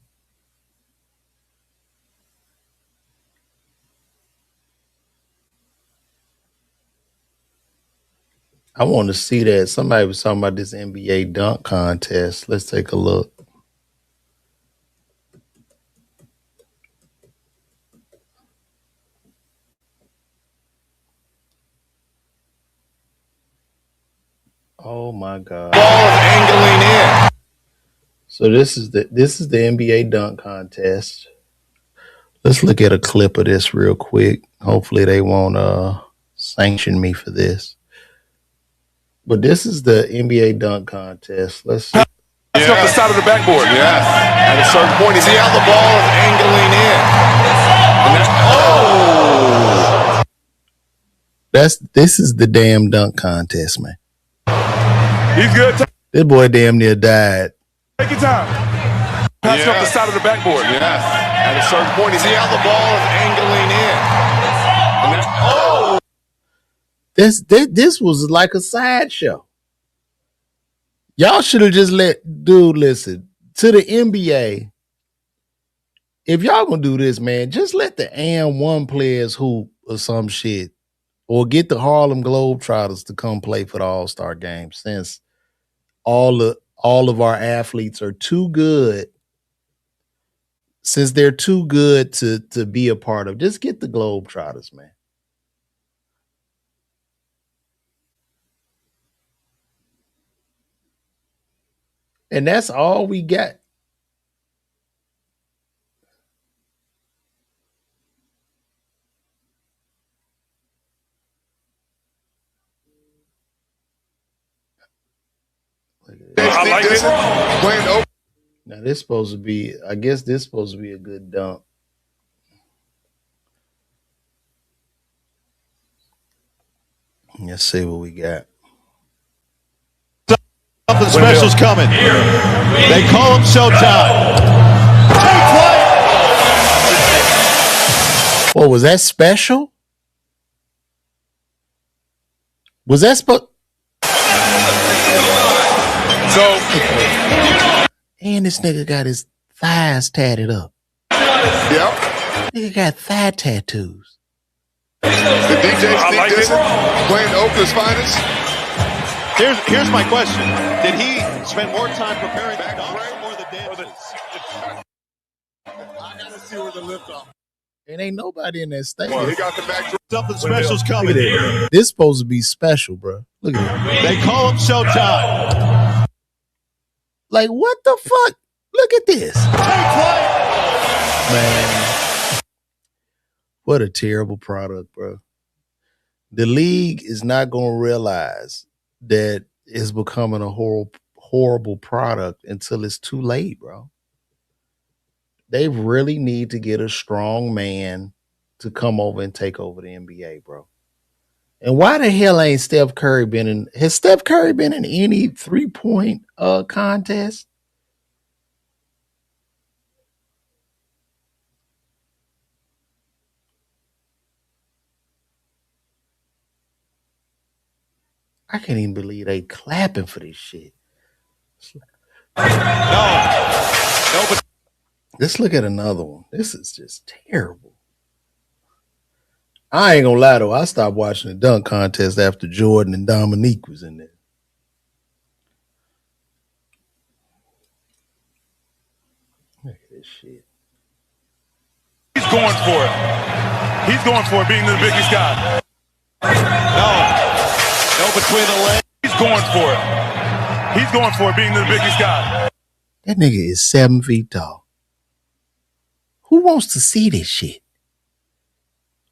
S1: I want to see that. Somebody was talking about this NBA dunk contest. Let's take a look. Oh my God.
S11: Ball is angling in.
S1: So this is the NBA dunk contest. Let's look at a clip of this real quick. Hopefully they won't sanction me for this. But this is the NBA dunk contest. Let's see.
S11: That's off the side of the backboard. Yes. At a certain point, you see how the ball is angling in. And
S1: this is the damn dunk contest, man.
S11: He's good.
S1: This boy damn near died.
S11: Take your time. Pass off the side of the backboard. Yes. At a certain point, you see how the ball is angling in. And
S1: This was like a sideshow. Y'all should have just listen to the NBA. If y'all gonna do this, man, just let the AM1 players hoop or some shit, or get the Harlem Globetrotters to come play for the All-Star game, since all of our athletes are too good. Since they're too good to be a part of, just get the Globetrotters, man. And that's all we got.
S11: I like it.
S1: Now this supposed to be, I guess this supposed to be a good dunk. Let's see what we got.
S12: Something special's coming. They call him Showtime.
S1: What was that special? Was that and this nigga got his thighs tatted up.
S11: Yep.
S1: Nigga got thigh tattoos.
S11: The DJ Steve Dixon playing Oakland's finest.
S12: Here's my question. Did he spend more time preparing back or the
S11: I gotta see where the lift off.
S1: And ain't nobody in that stadium.
S11: He got the back.
S12: Something special's coming.
S1: This supposed to be special, bro. Look at it.
S12: They call him Showtime.
S1: Like, what the fuck? Look at this. Man, what a terrible product, bro. The league is not going to realize that it's becoming a horrible product until it's too late, bro. They really need to get a strong man to come over and take over the NBA, bro. And why the hell ain't Steph Curry been in? Has Steph Curry been in any 3-point contest? I can't even believe they clapping for this shit. No, but let's look at another one. This is just terrible. I ain't gonna lie though. I stopped watching the dunk contest after Jordan and Dominique was in there. Look at this shit.
S11: He's going for it. He's going for it, being the biggest guy. No, between the legs. He's going for it. He's going for it, being the biggest guy.
S1: That nigga is 7 feet tall. Who wants to see this shit?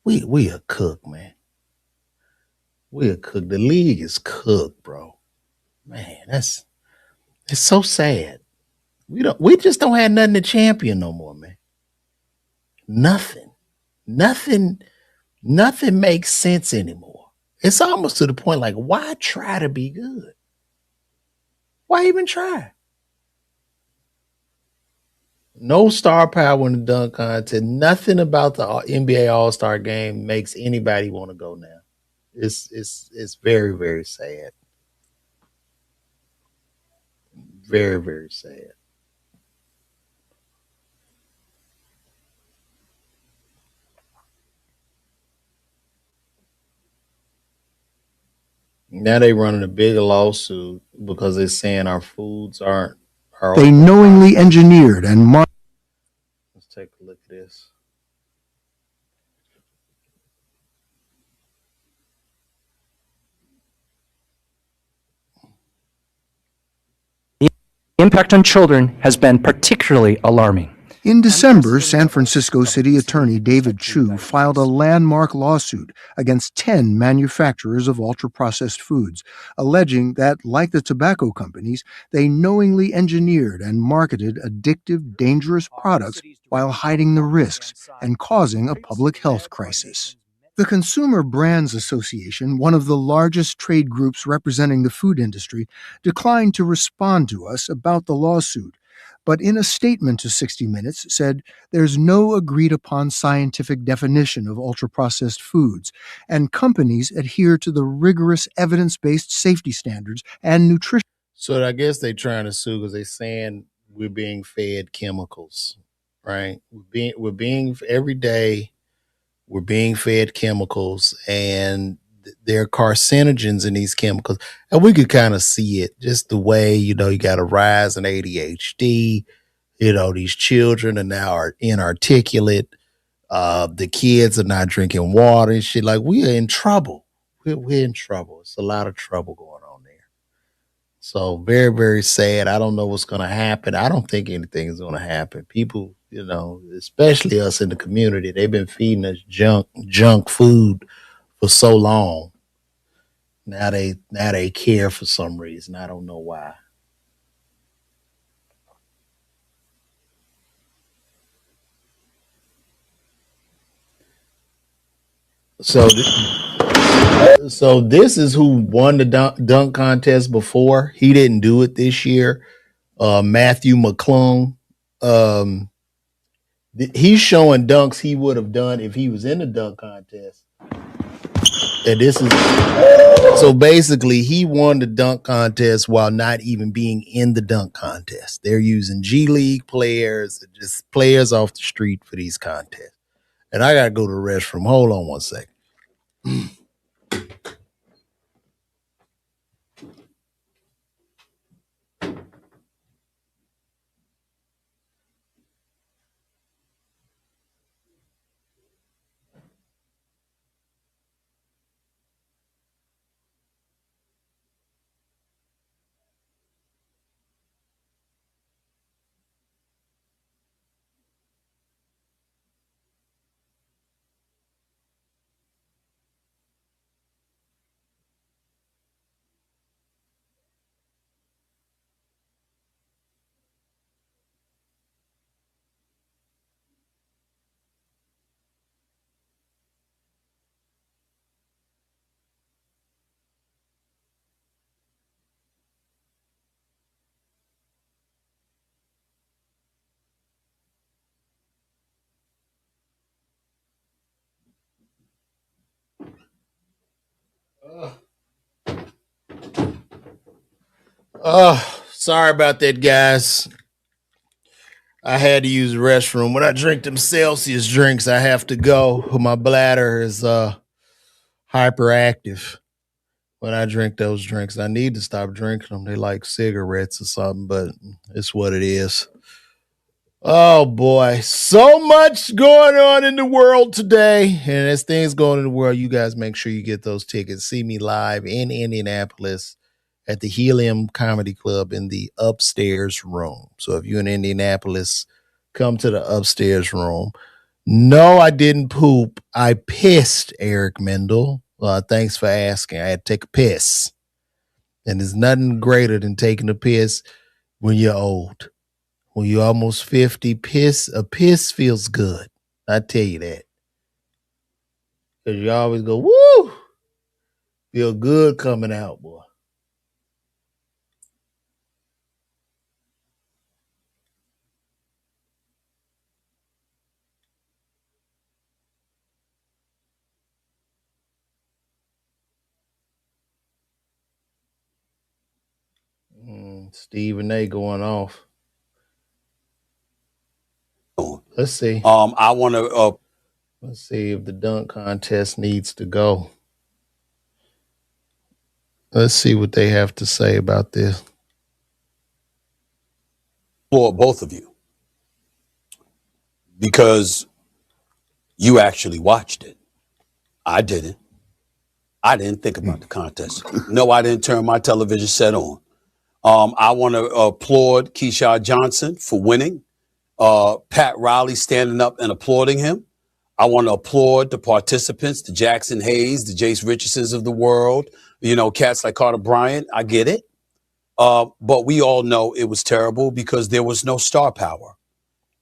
S1: We a cook, man. We a cook. The league is cooked, bro. Man, it's so sad. We just don't have nothing to champion no more, man. Nothing makes sense anymore. It's almost to the point like, why try to be good? Why even try? No star power in the dunk contest. Nothing about the NBA All-Star game makes anybody want to go now. It's very, very sad. Very, very sad. Now they running a bigger lawsuit because they're saying our foods aren't.
S13: They knowingly engineered and
S1: Let's take a look at this.
S14: The impact on children has been particularly alarming.
S13: In December, San Francisco City Attorney David Chu filed a landmark lawsuit against 10 manufacturers of ultra-processed foods, alleging that, like the tobacco companies, they knowingly engineered and marketed addictive, dangerous products while hiding the risks and causing a public health crisis. The Consumer Brands Association, one of the largest trade groups representing the food industry, declined to respond to us about the lawsuit, but in a statement to 60 Minutes said there's no agreed-upon scientific definition of ultra-processed foods, and companies adhere to the rigorous evidence-based safety standards and nutrition.
S1: So I guess they're trying to sue because they're saying we're being fed chemicals, right? We're being every day we're being fed chemicals, and there are carcinogens in these chemicals. And we could kind of see it just the way, you got a rise in ADHD. These children are now inarticulate. The kids are not drinking water and shit. Like, we are in trouble. We're in trouble. It's a lot of trouble going on there. So very, very sad. I don't know what's going to happen. I don't think anything is going to happen. People, especially us in the community, they've been feeding us junk food for so long. Now they care for some reason. I don't know why. So this is who won the dunk contest before. He didn't do it this year. Matthew McClung. He's showing dunks he would have done if he was in the dunk contest. And this is so basically he won the dunk contest while not even being in the dunk contest. They're using G League players, just players off the street for these contests. And I gotta go to the restroom. Hold on one second. Oh, sorry about that, guys. I had to use the restroom. When I drink them Celsius drinks, I have to go. My bladder is hyperactive when I drink those drinks. I need to stop drinking them. They like cigarettes or something, but it's what it is. Oh boy, so much going on in the world today. And as things going in the world, you guys make sure you get those tickets. See me live in Indianapolis at the Helium Comedy Club in the upstairs room. So if you're in Indianapolis, come to the upstairs room. No, I didn't poop. I pissed, Eric Mendel. Thanks for asking. I had to take a piss. And there's nothing greater than taking a piss when you're old. When you're almost 50, a piss feels good. I tell you that. Because you always go, woo! Feel good coming out, boy. Stephen A going off. Let's see.
S15: I want to.
S1: Let's see if the dunk contest needs to go. Let's see what they have to say about this.
S15: For both of you, because you actually watched it. I didn't. I didn't think about the contest. No, I didn't turn my television set on. I want to applaud Keyshawn Johnson for winning. Pat Riley standing up and applauding him. I want to applaud the participants, the Jackson Hayes, the Jace Richardsons of the world, cats like Carter Bryant. I get it. But we all know it was terrible because there was no star power.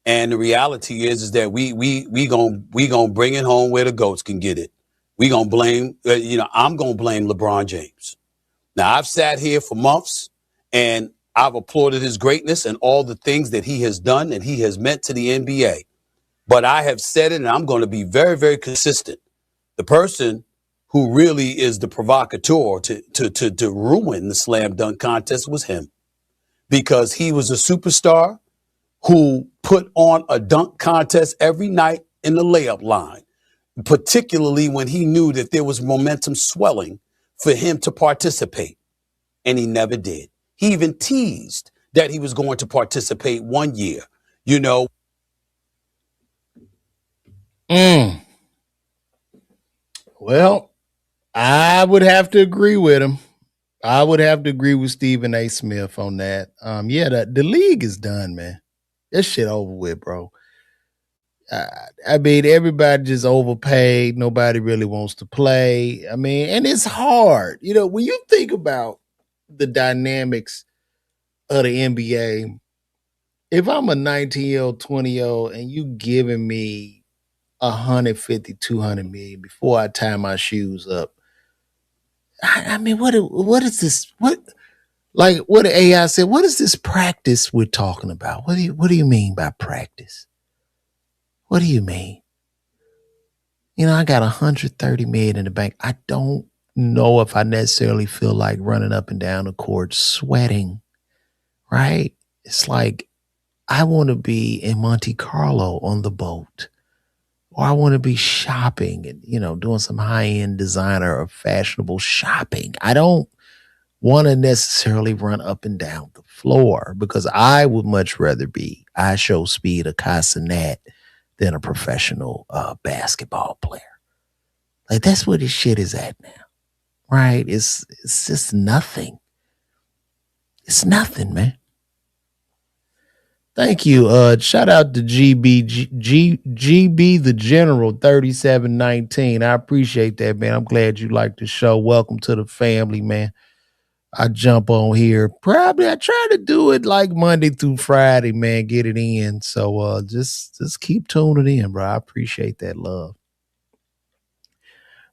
S15: And the reality is that we gonna bring it home where the goats can get it. We gonna blame, I'm gonna blame LeBron James. Now, I've sat here for months and I've applauded his greatness and all the things that he has done and he has meant to the NBA. But I have said it, and I'm going to be very, very consistent. The person who really is the provocateur to ruin the slam dunk contest was him, because he was a superstar who put on a dunk contest every night in the layup line, particularly when he knew that there was momentum swelling for him to participate. And he never did. He even teased that he was going to participate one year,
S1: Well, I would have to agree with him. I would have to agree with Stephen A. Smith on that. The league is done, man. This shit over with, bro. I mean, everybody just overpaid. Nobody really wants to play. I mean, and it's hard. When you think about the dynamics of the NBA, if I'm a 19-year-old, 20-year-old, and you giving me 150, 200 million before I tie my shoes up, I mean, what is this? What the AI said? What is this practice we're talking about? What do you mean by practice? What do you mean? I got 130 million in the bank. I don't know if I necessarily feel like running up and down the court sweating, right? It's like I want to be in Monte Carlo on the boat, or I want to be shopping and, doing some high-end designer or fashionable shopping. I don't want to necessarily run up and down the floor, because I would much rather be I show speed a Casanet than a professional basketball player. Like, that's where this shit is at now, right? It's just nothing. It's nothing, man. Thank you. Shout out to GB the General 3719. I appreciate that, man. I'm glad you like the show. Welcome to the family, man. I jump on here. Probably I try to do it like Monday through Friday, man. Get it in. So just keep tuning in, bro. I appreciate that love.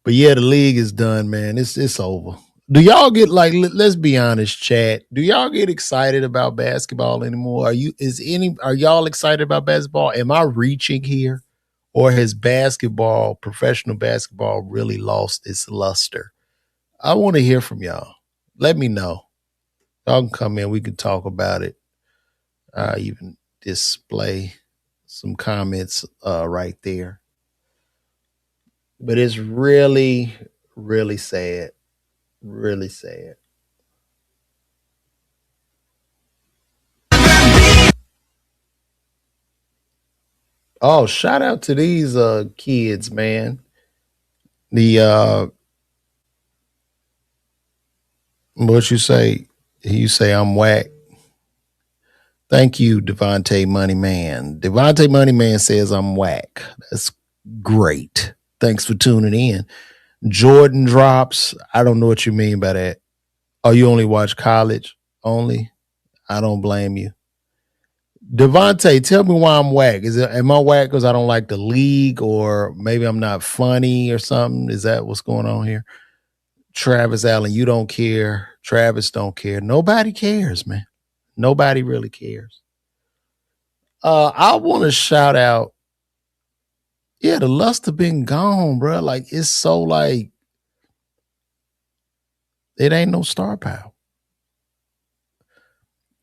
S1: But yeah, the league is done, man. It's over. Do y'all get, like, let's be honest, chat. Do y'all get excited about basketball anymore? Are y'all excited about basketball? Am I reaching here? Or has professional basketball really lost its luster? I want to hear from y'all. Let me know. Y'all can come in. We can talk about it. Even display some comments right there. But it's really, really sad. Really sad. Oh, shout out to these kids, man. The what you say? You say I'm whack. Thank you, Devontae Moneyman. Devontae Moneyman says I'm whack. That's great. Thanks for tuning in. Jordan drops. I don't know what you mean by that. Oh, you only watch college only? I don't blame you. Devontae, tell me why I'm whack. Am I whack because I don't like the league, or maybe I'm not funny or something? Is that what's going on here? Travis Allen, you don't care. Travis don't care. Nobody cares, man. Nobody really cares. I want to shout out. Yeah, the lust have been gone, bro. Like, it's so like it ain't no star power.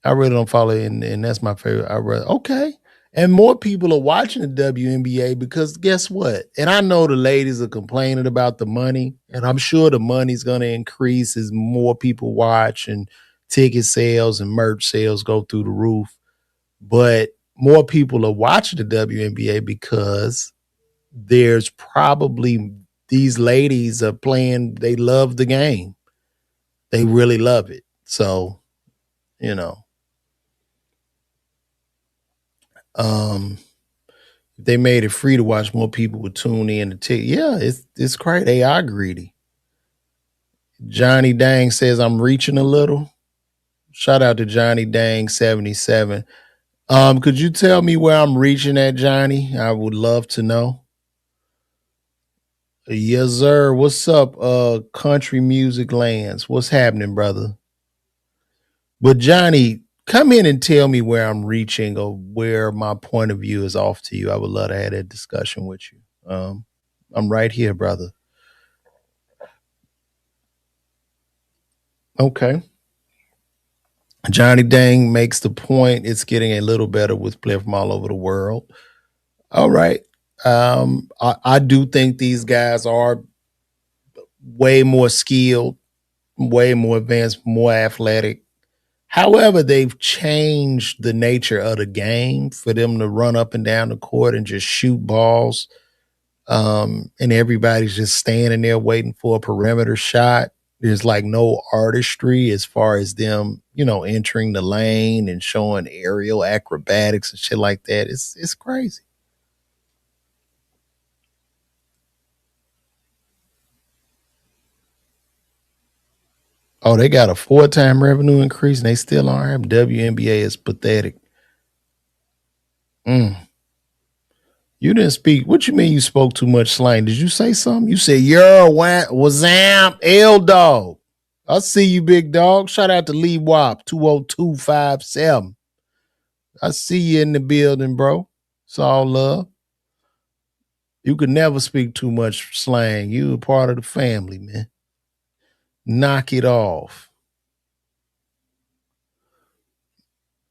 S1: I really don't follow it, and that's my favorite. Okay. And more people are watching the WNBA because guess what? And I know the ladies are complaining about the money, and I'm sure the money's going to increase as more people watch and ticket sales and merch sales go through the roof. But more people are watching the WNBA because there's probably these ladies are playing. They love the game. They really love it. So, you know. If they made it free to watch, more people would tune in to take. Yeah, it's crazy. They are greedy. Johnny Dang says I'm reaching a little. Shout out to Johnny Dang 77. Could you tell me where I'm reaching at, Johnny? I would love to know. Yes, sir. What's up, Country Music Lands? What's happening, brother? But Johnny, come in and tell me where I'm reaching or where my point of view is off to you. I would love to have that discussion with you. I'm right here, brother. Okay. Johnny Dang makes the point. It's getting a little better with players from all over the world. All right. I do think these guys are way more skilled, way more advanced, more athletic. However, they've changed the nature of the game for them to run up and down the court and just shoot balls. And everybody's just standing there waiting for a perimeter shot. There's like no artistry as far as them, entering the lane and showing aerial acrobatics and shit like that. It's crazy. Oh, they got a 4-time revenue increase and they still aren't. WNBA is pathetic. You didn't speak. What you mean you spoke too much slang? Did you say something? You said, Wazam, L-Dog. I see you, big dog. Shout out to Lee Wop, 20257. I see you in the building, bro. It's all love. You could never speak too much slang. You a part of the family, man. Knock it off.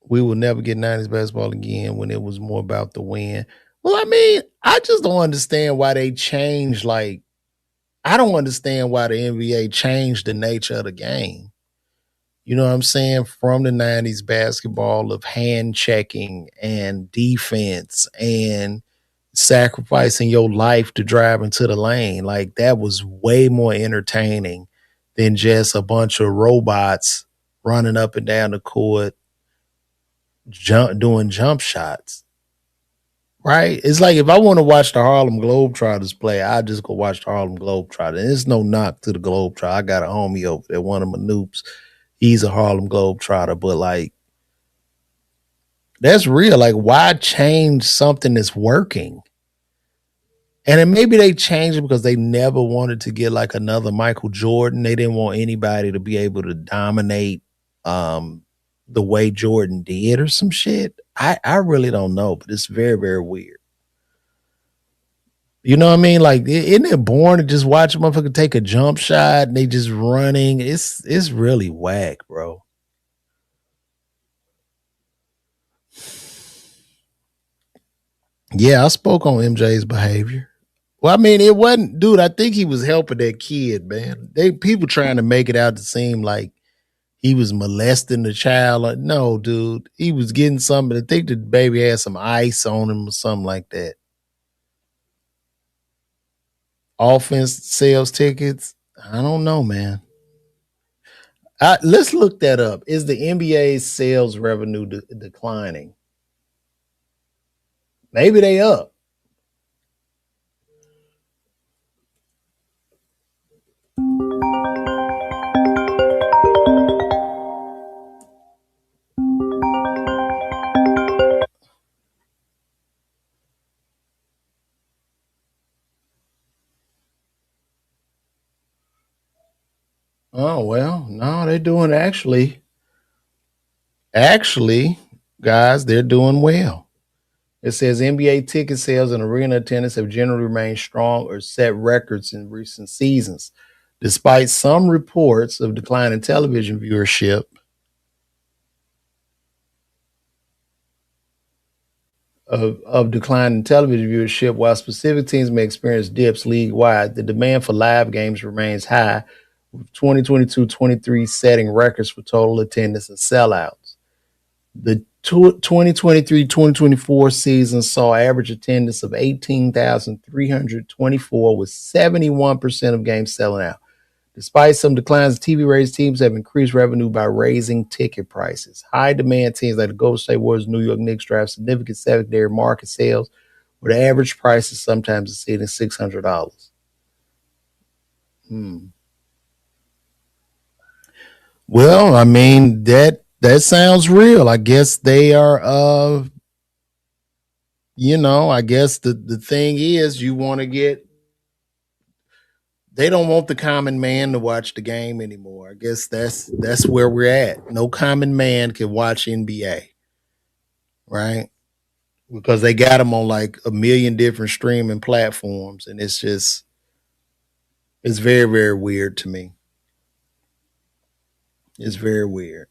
S1: We will never get 90s basketball again when it was more about the win. Well, I mean, I just don't understand why they changed. I don't understand why the NBA changed the nature of the game. You know what I'm saying? From the 90s basketball of hand checking and defense and sacrificing your life to drive into the lane. That was way more entertaining than just a bunch of robots running up and down the court, doing jump shots. Right? It's like if I want to watch the Harlem Globetrotters play, I just go watch the Harlem Globetrotters. And there's no knock to the Globetrotter. I got a homie over there, one of my noobs. He's a Harlem Globetrotter, but that's real. Why change something that's working? And then maybe they changed it because they never wanted to get another Michael Jordan. They didn't want anybody to be able to dominate the way Jordan did or some shit. I really don't know, but it's very, very weird. You know what I mean? Isn't it boring to just watch a motherfucker take a jump shot and they just running? It's really whack, bro. Yeah, I spoke on MJ's behavior. Well, I mean, it wasn't, dude. I think he was helping that kid, man. People trying to make it out to seem like he was molesting the child. Like, no, dude, he was getting something. I think the baby had some ice on him or something like that. Offense sales tickets. I don't know, man. Let's look that up. Is the NBA's sales revenue declining? Maybe they up. Oh, well, no, they're doing actually, guys, they're doing well. It says NBA ticket sales and arena attendance have generally remained strong or set records in recent seasons, despite some reports of declining television viewership. Of declining television viewership, while specific teams may experience dips league-wide, the demand for live games remains high, with 2022-23 setting records for total attendance and sellouts. The 2023-2024 season saw average attendance of 18,324, with 71% of games selling out. Despite some declines in TV ratings, teams have increased revenue by raising ticket prices. High demand teams like the Golden State Warriors, New York Knicks drive significant secondary market sales, with average prices sometimes exceeding $600. Well, I mean, that sounds real. I guess they are I guess the thing is you want to get, they don't want the common man to watch the game anymore. I guess that's where we're at. No common man can watch NBA, right? Because they got them on like a million different streaming platforms, and it's very, very weird to me. It's very weird.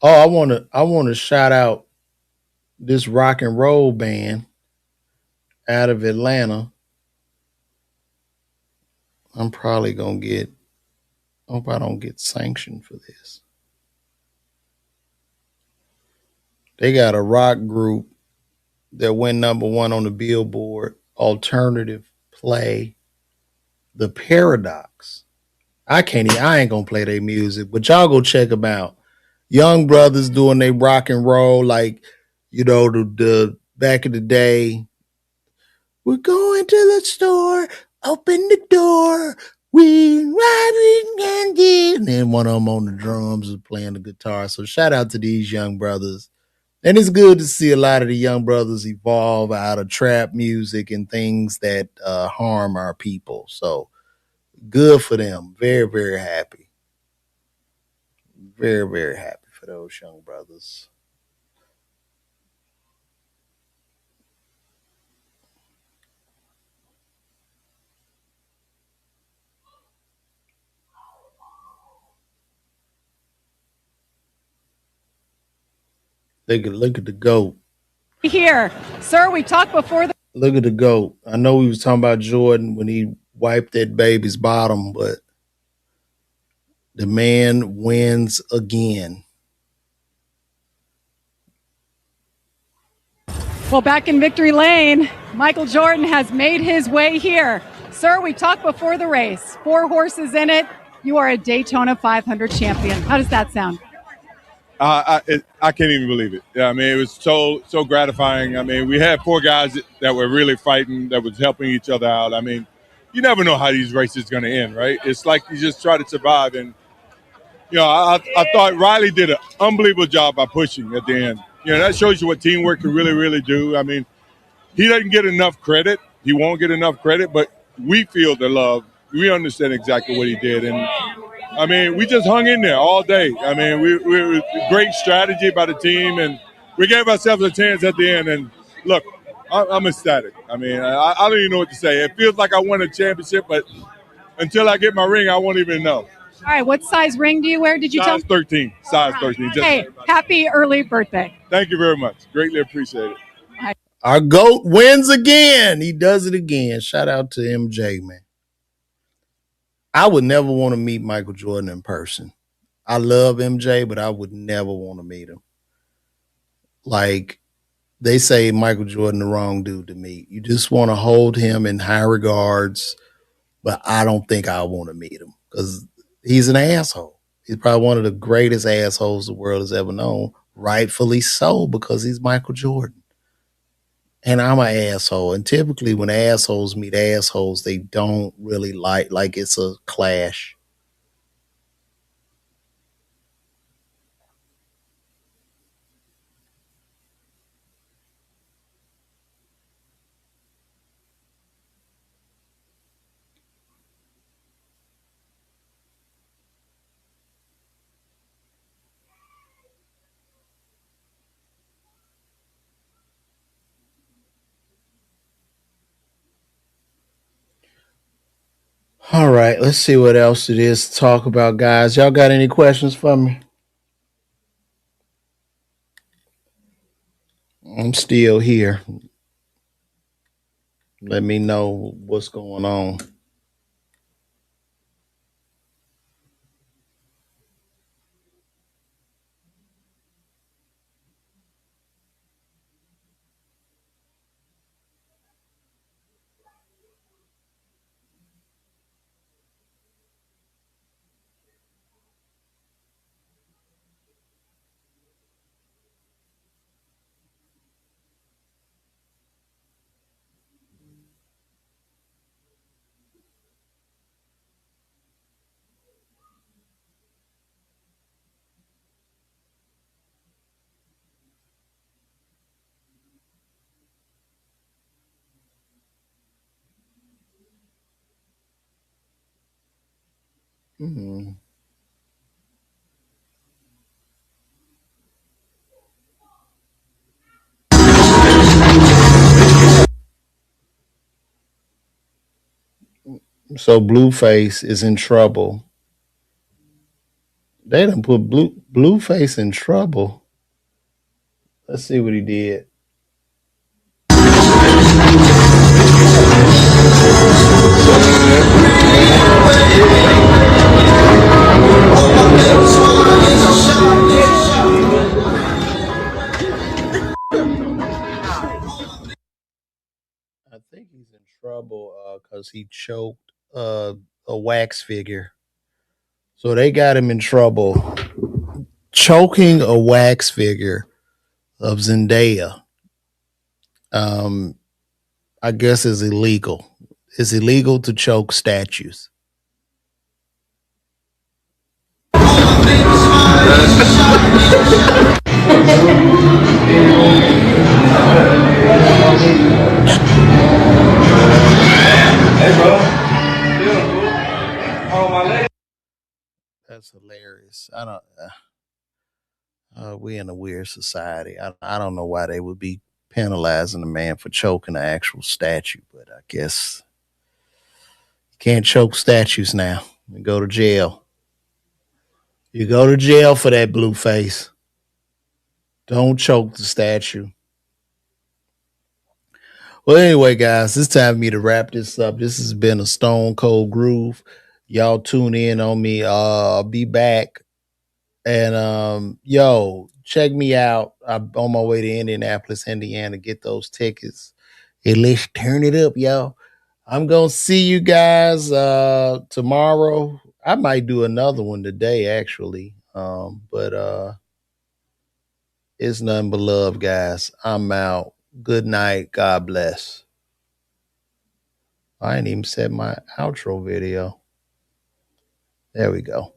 S1: Oh, I want to shout out this rock and roll band out of Atlanta. I'm probably gonna hope I don't get sanctioned for this. They got a rock group that went #1 on the Billboard alternative play, The Paradox. I ain't gonna play their music, but y'all go check them out. Young brothers doing their rock and roll, like, the back in the day. We're going to the store, open the door, we riding candy. And then one of them on the drums is playing the guitar. So shout out to these young brothers. And it's good to see a lot of the young brothers evolve out of trap music and things that harm our people. So good for them. Very, very happy. Very, very happy for those young brothers. Look at the GOAT.
S16: Here, sir, we talked before the.
S1: Look at the GOAT. I know we was talking about Jordan when he wiped that baby's bottom, but the man wins again.
S16: Well, back in victory lane, Michael Jordan has made his way here. Sir, we talked before the race. 4 horses in it. You are a Daytona 500 champion. How does that sound?
S17: I can't even believe it. Yeah, I mean, it was so gratifying. I mean, we had 4 guys that were really fighting, that was helping each other out. I mean, you never know how these races going to end, right? It's like you just try to survive. And, I thought Riley did an unbelievable job by pushing at the end. That shows you what teamwork can really, really do. I mean, he doesn't get enough credit. He won't get enough credit, but we feel the love. We understand exactly what he did. And, I mean, we just hung in there all day. I mean, we great strategy by the team, and we gave ourselves a chance at the end. And, look, I'm ecstatic. I mean, I don't even know what to say. It feels like I won a championship, but until I get my ring, I won't even know.
S16: All right, what size ring do you wear? Did you tell
S17: Size 13. Size 13. Just
S16: Hey, happy early birthday.
S17: Thank you very much. Greatly appreciate it.
S1: Our GOAT wins again. He does it again. Shout out to MJ, man. I would never want to meet Michael Jordan in person. I love MJ, but I would never want to meet him. Like, they say Michael Jordan the wrong dude to meet. You just want to hold him in high regards, but I don't think I want to meet him because he's an asshole. He's probably one of the greatest assholes the world has ever known. Rightfully so, because he's Michael Jordan. And I'm an asshole. And typically when assholes meet assholes, they don't really like it's a clash. All right, let's see what else it is to talk about, guys. Y'all got any questions for me? I'm still here. Let me know what's going on. Hmm. So Blueface is in trouble. They done put Blueface in trouble. Let's see what he did. I think he's in trouble because he choked a wax figure. So they got him in trouble choking a wax figure of Zendaya. I guess is illegal. It's illegal to choke statues. That's hilarious. I don't. We in a weird society. I don't know why they would be penalizing a man for choking an actual statue, but I guess you can't choke statues now. You go to jail. You go to jail for that, Blueface. Don't choke the statue. Well, anyway, guys, it's time for me to wrap this up. This has been a Stone Cold Groove. Y'all tune in on me. I'll be back. And check me out. I'm on my way to Indianapolis, Indiana. Get those tickets. And let's turn it up, y'all. I'm gonna see you guys tomorrow. I might do another one today, actually. But it's nothing but love, guys. I'm out. Good night. God bless. I ain't even set my outro video. There we go.